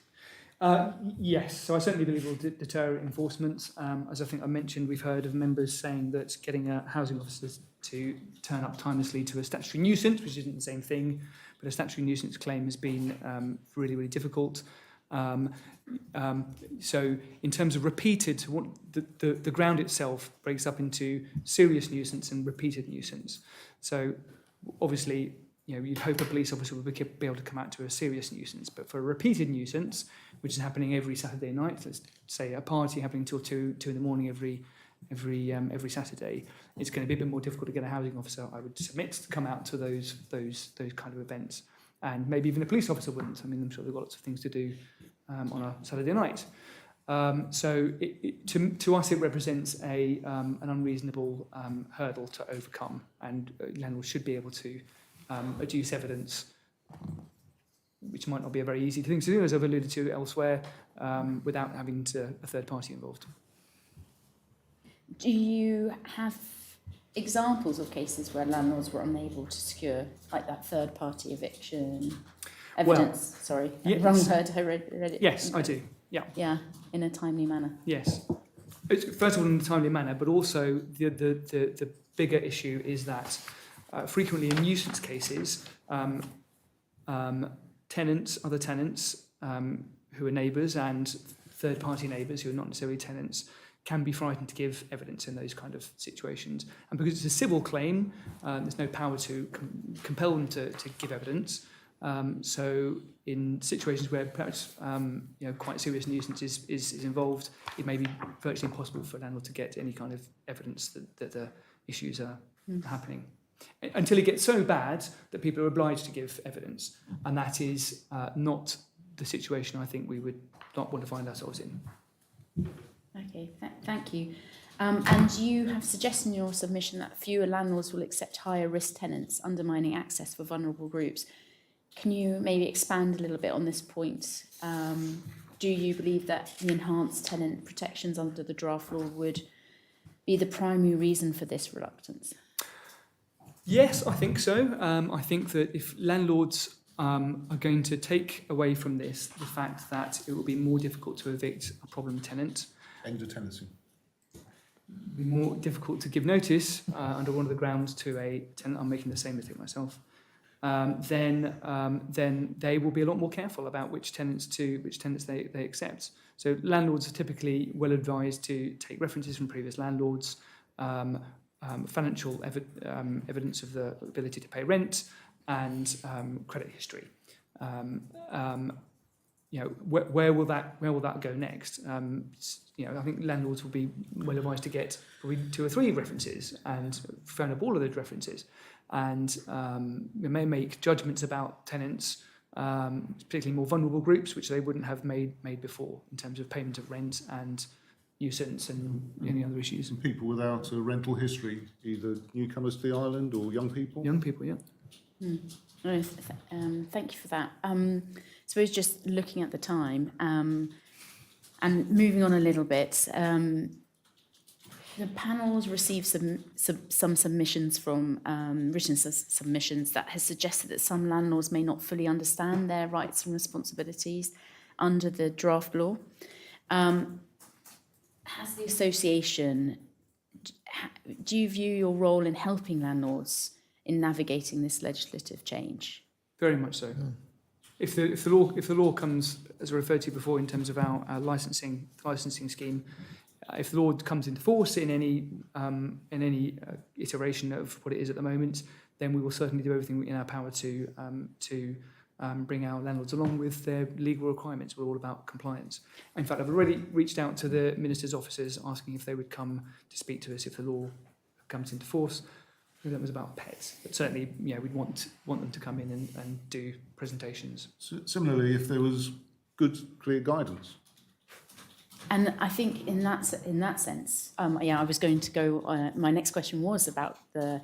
Yes, so I certainly believe it will deter enforcement. As I think I mentioned, we've heard of members saying that getting housing officers to turn up timelessly to a statutory nuisance, which isn't the same thing, but a statutory nuisance claim has been really, really difficult. So in terms of repeated, the ground itself breaks up into serious nuisance and repeated nuisance. So obviously, you'd hope a police officer would be able to come out to a serious nuisance, but for a repeated nuisance, which is happening every Saturday night, let's say a party happening till 2 in the morning every Saturday, it's going to be a bit more difficult to get a housing officer, I would submit, to come out to those kind of events. And maybe even a police officer wouldn't. I mean, I'm sure they've got lots of things to do on a Saturday night. So to us, it represents an unreasonable hurdle to overcome, and landlords should be able to adduce evidence, which might not be a very easy thing to do, as I've alluded to elsewhere, without having a third party involved. Do you have examples of cases where landlords were unable to secure, like that third party eviction evidence? Yes. Wrong word. I read it. Yes, I do. Yeah. Yeah, in a timely manner. Yes. First of all, in a timely manner, but also the bigger issue is that frequently in nuisance cases, other tenants who are neighbours and third-party neighbours who are not necessarily tenants can be frightened to give evidence in those kind of situations. And because it's a civil claim, there's no power to compel them to give evidence. So in situations where perhaps quite serious nuisance is involved, it may be virtually impossible for a landlord to get any kind of evidence that the issues are happening. Until it gets so bad that people are obliged to give evidence. And that is not the situation I think we would not want to find ourselves in. Okay, thank you. And you have suggested in your submission that fewer landlords will accept higher risk tenants, undermining access for vulnerable groups. Can you maybe expand a little bit on this point? Do you believe that the enhanced tenant protections under the draft law would be the primary reason for this reluctance? Yes, I think so. I think that if landlords are going to take away from this the fact that it will be more difficult to evict a problem tenant, End of tenancy. be more difficult to give notice under one of the grounds to a tenant. I'm making the same mistake myself. then they will be a lot more careful about which tenants they accept. So landlords are typically well advised to take references from previous landlords, financial evidence of the ability to pay rent, and credit history. Where will that go next? I think landlords will be well advised to get probably 2 or 3 references and phone up all of those references, and they may make judgments about tenants, particularly more vulnerable groups, which they wouldn't have made before in terms of payment of rent and nuisance and any other issues. And people without a rental history, either newcomers to the island or young people? Young people, yeah. No, thank you for that. I suppose just looking at the time and moving on a little bit, the panels received some submissions from written submissions that has suggested that some landlords may not fully understand their rights and responsibilities under the draft law. Has the association, do you view your role in helping landlords in navigating this legislative change? Very much so. If the law comes, as I referred to before, in terms of our licensing scheme, if the law comes into force in any iteration of what it is at the moment, then we will certainly do everything in our power to bring our landlords along with their legal requirements. We're all about compliance. In fact, I've already reached out to the minister's offices asking if they would come to speak to us if the law comes into force. I think that was about pets, but certainly, we'd want them to come in and do presentations. Similarly, if there was good, clear guidance. And I think in that sense, I was going to go. My next question was about the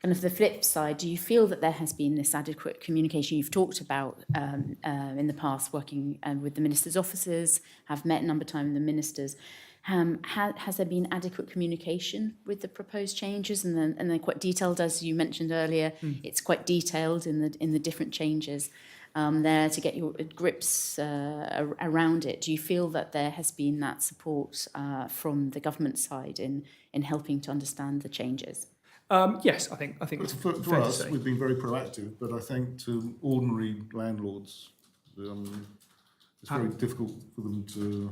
kind of the flip side. Do you feel that there has been this adequate communication? You've talked about in the past working with the minister's offices, have met a number of times with the ministers. Has there been adequate communication with the proposed changes, and they're quite detailed, as you mentioned earlier? It's quite detailed in the different changes there to get your grips around it. Do you feel that there has been that support from the government side in helping to understand the changes? Yes, I think it's For fair to us, say. we've been very proactive, but I think to ordinary landlords, it's very difficult for them to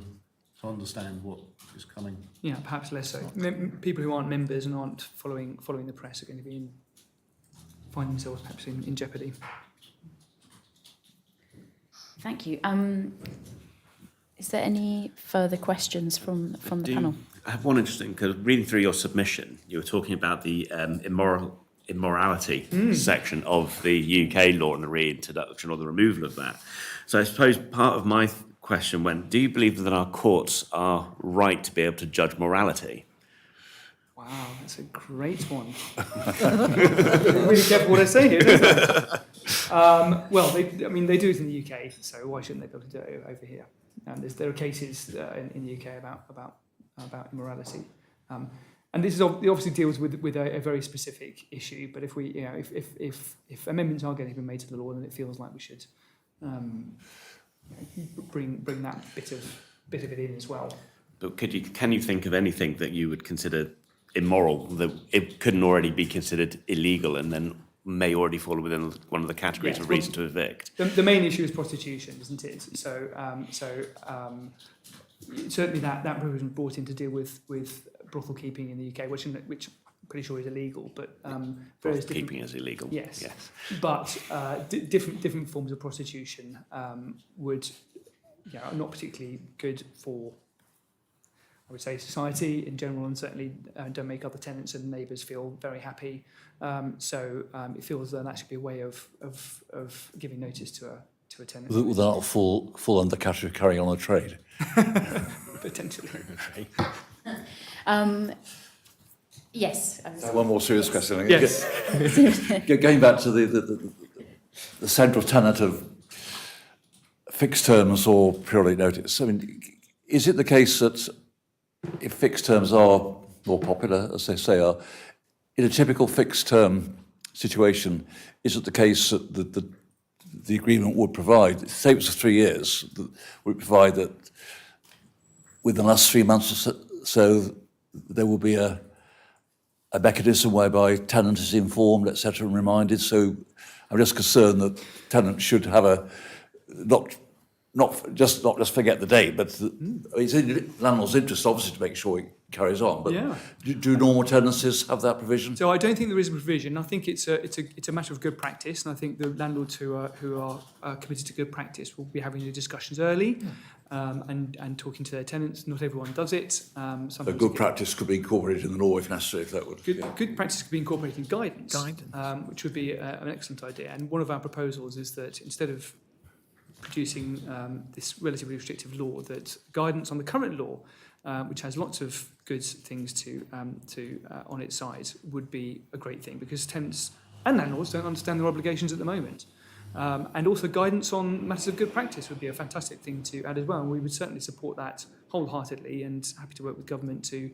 understand what is coming. Yeah, perhaps less so. People who aren't members and aren't following the press are going to find themselves perhaps in jeopardy. Thank you. Is there any further questions from the panel? I have one interesting, because reading through your submission, you were talking about the immorality section of the UK law and the reintroduction or the removal of that. So I suppose part of my question went, do you believe that our courts are right to be able to judge morality? Wow, that's a great one. Really careful what I say here, isn't it? Well, they do it in the UK, so why shouldn't they be able to do it over here? There are cases in the UK about immorality, and this is obviously deals with a very specific issue. But if if amendments are going to be made to the law, then it feels like we should bring that bit of it in as well. But can you think of anything that you would consider immoral, that it couldn't already be considered illegal and then may already fall within one of the categories of reason to evict? The main issue is prostitution, isn't it? So certainly that provision brought in to deal with brothel keeping in the UK, which I'm pretty sure is illegal, but various brothel keeping is illegal. Yes. But different forms of prostitution would are not particularly good for, I would say, society in general, and certainly don't make other tenants and neighbours feel very happy. So it feels that should be a way of giving notice to a tenant. Would that not fall under the category of carrying on a trade? Potentially. Yes. One more serious question. Yes. Going back to the central tenet of fixed terms or periodic notice, I mean, is it the case that if fixed terms are more popular, as they say are, in a typical fixed term situation, is it the case that the agreement would provide, say it was for 3 years, would provide that within the last 3 months or so there will be a mechanism whereby tenant is informed, etc., and reminded, so I'm just concerned that tenants should have a, not just forget the date, but it's in landlord's interest, obviously, to make sure it carries on. But Yeah. do normal tenancies have that provision? So I don't think there is a provision. I think it's a matter of good practice, and I think the landlords who are committed to good practice will be having the discussions early, and talking to their tenants. Not everyone does it. So good practice could be incorporated in the law if necessary, if that would. Good practice could be incorporated in guidance, Guidance. which would be an excellent idea. And one of our proposals is that instead of producing this relatively restrictive law, that guidance on the current law, which has lots of good things to on its side, would be a great thing, because tenants and landlords don't understand their obligations at the moment. And also guidance on matters of good practice would be a fantastic thing to add as well. And we would certainly support that wholeheartedly, and happy to work with government to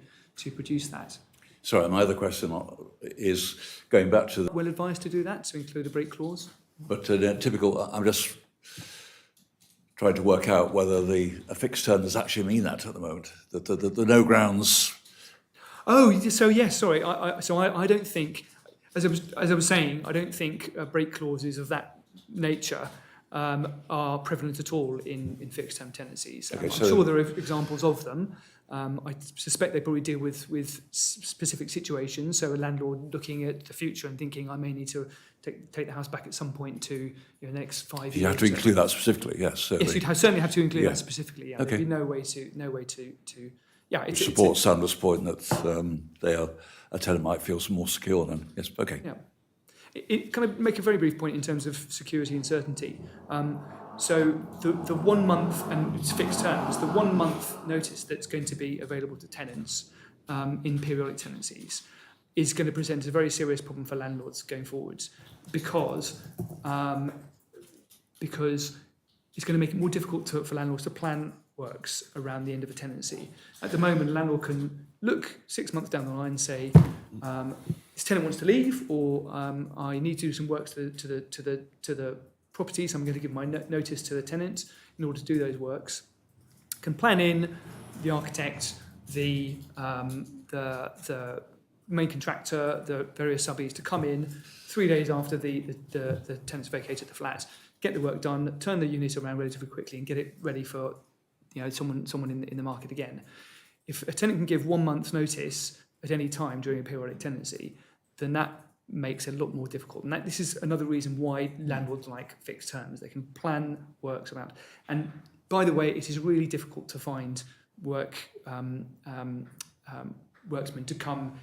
produce that. Sorry, my other question is going back to the, Well advised to do that, to include a break clause. but typical, I'm just trying to work out whether a fixed term does actually mean that at the moment, that the no grounds. Oh, so yes, sorry. I don't think, as I was saying, I don't think break clauses of that nature are prevalent at all in fixed term tenancies. Okay, I'm so- sure there are examples of them. I suspect they probably deal with specific situations. So a landlord looking at the future and thinking, I may need to take the house back at some point to the next 5 years. You have to include that specifically, yes. Certainly. Yes, you'd certainly have to include Yeah. that specifically. Yeah, Okay. there'd be no way to. Yeah, Which supports Sandra's point that a tenant might feel more secure then. Yes, okay. Yeah. It kind of make a very brief point in terms of security and certainty. So the 1 month, and it's fixed terms, the 1 month notice that's going to be available to tenants in periodic tenancies is going to present a very serious problem for landlords going forwards, because it's going to make it more difficult for landlords to plan works around the end of a tenancy. At the moment, a landlord can look 6 months down the line and say, this tenant wants to leave, or I need to do some works to the property, so I'm going to give my notice to the tenant in order to do those works. Can plan in the architect, the main contractor, the various subbies to come in 3 days after the tenant's vacated the flat, get the work done, turn the unit around relatively quickly, and get it ready for someone in the market again. If a tenant can give 1 month's notice at any time during a periodic tenancy, then that makes it a lot more difficult. And this is another reason why landlords like fixed terms. They can plan works around. And by the way, it is really difficult to find workmen to come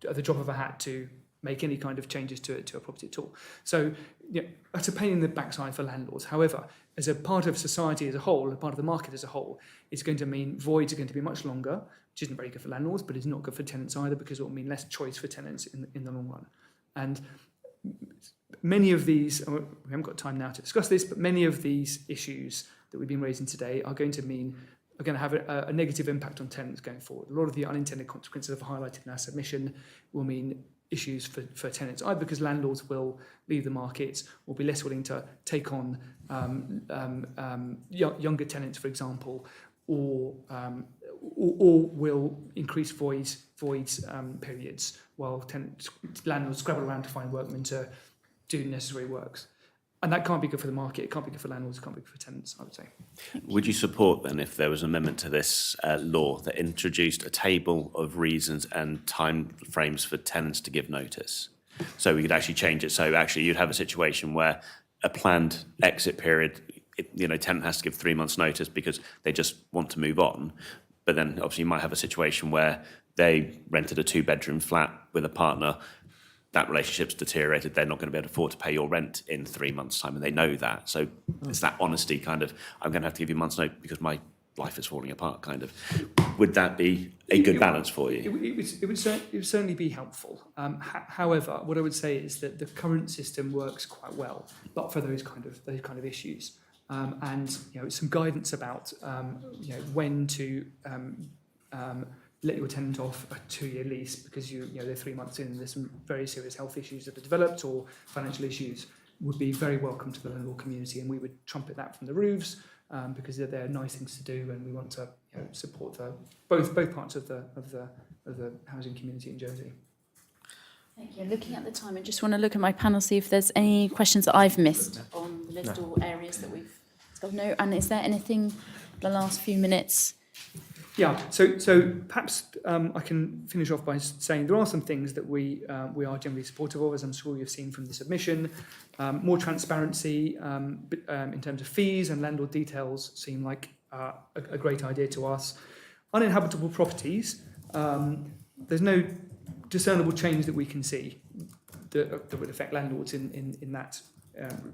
at the drop of a hat to make any kind of changes to a property at all. So that's a pain in the backside for landlords. However, as a part of society as a whole, a part of the market as a whole, it's going to mean voids are going to be much longer, which isn't very good for landlords, but it's not good for tenants either, because it will mean less choice for tenants in the long run. And many of these, we haven't got time now to discuss this, but many of these issues that we've been raising today are going to have a negative impact on tenants going forward. A lot of the unintended consequences I've highlighted in our submission will mean issues for tenants, either because landlords will leave the market or be less willing to take on younger tenants, for example, or will increase voids periods while landlords scrabble around to find workmen to do necessary works. And that can't be good for the market, it can't be good for landlords, it can't be good for tenants, I would say. Would you support then if there was an amendment to this law that introduced a table of reasons and time frames for tenants to give notice? So we could actually change it. So actually you'd have a situation where a planned exit period, tenant has to give 3 months notice because they just want to move on. But then obviously you might have a situation where they rented a 2-bedroom flat with a partner. That relationship's deteriorated, they're not going to be able to afford to pay your rent in 3 months' time, and they know that. So it's that honesty kind of, I'm going to have to give you a month's notice because my life is falling apart kind of. Would that be a good balance for you? It would certainly be helpful. However, what I would say is that the current system works quite well, but for those kind of issues. And some guidance about when to let your tenant off a 2-year lease because they're 3 months in and there's some very serious health issues that are developed or financial issues would be very welcome to the landlord community, and we would trumpet that from the roofs because they're nice things to do, and we want to support both parts of the housing community in Jersey. Thank you. Looking at the time, I just want to look at my panel, see if there's any questions that I've missed on the list or areas that we've got. No, and is there anything the last few minutes? Yeah, so perhaps I can finish off by saying there are some things that we are generally supportive of, as I'm sure you've seen from the submission. More transparency in terms of fees and landlord details seem like a great idea to us. Uninhabitable properties, there's no discernible change that we can see that would affect landlords in that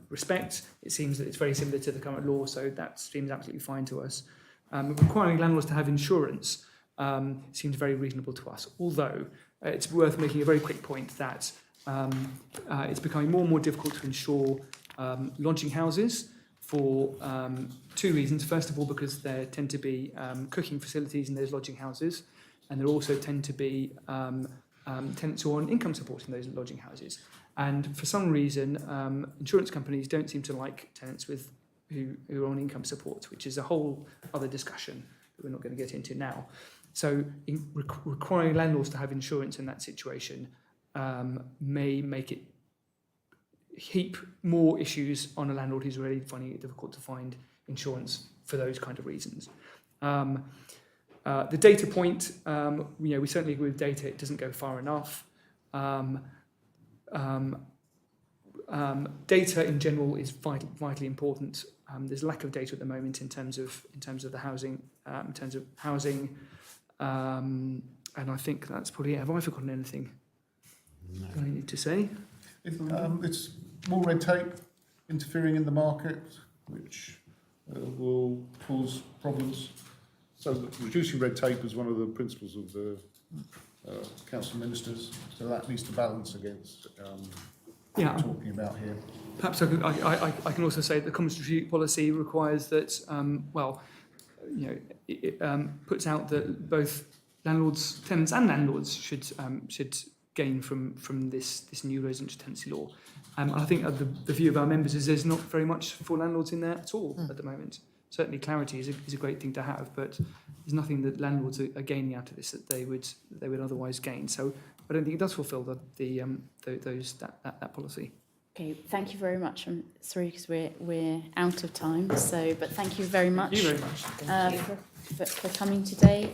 respect. It seems that it's very similar to the current law, so that seems absolutely fine to us. Requiring landlords to have insurance seems very reasonable to us, although it's worth making a very quick point that it's becoming more and more difficult to insure lodging houses for two reasons. First of all, because there tend to be cooking facilities in those lodging houses, and there also tend to be tenants who are on income support in those lodging houses. And for some reason, insurance companies don't seem to like tenants who are on income support, which is a whole other discussion that we're not going to get into now. So requiring landlords to have insurance in that situation may make it heap more issues on a landlord who's already finding it difficult to find insurance for those kind of reasons. The data point, we certainly agree with data, it doesn't go far enough. Data in general is vitally important. There's lack of data at the moment in terms of the housing, and I think that's probably it. Have I forgotten anything I need to say? It's more red tape interfering in the market, which will cause problems. So reducing red tape is one of the principles of the council ministers. So that needs to balance against what we're talking about here. Perhaps I can also say that the common strategic policy requires that, it puts out that both landlords, tenants and landlords should gain from this new residential tenancy law. I think the view of our members is there's not very much for landlords in there at all at the moment. Certainly clarity is a great thing to have, but there's nothing that landlords are gaining out of this that they would otherwise gain. So I don't think it does fulfil that policy. Okay, thank you very much. I'm sorry because we're out of time. So, but thank you very much. Thank you very much. For coming today.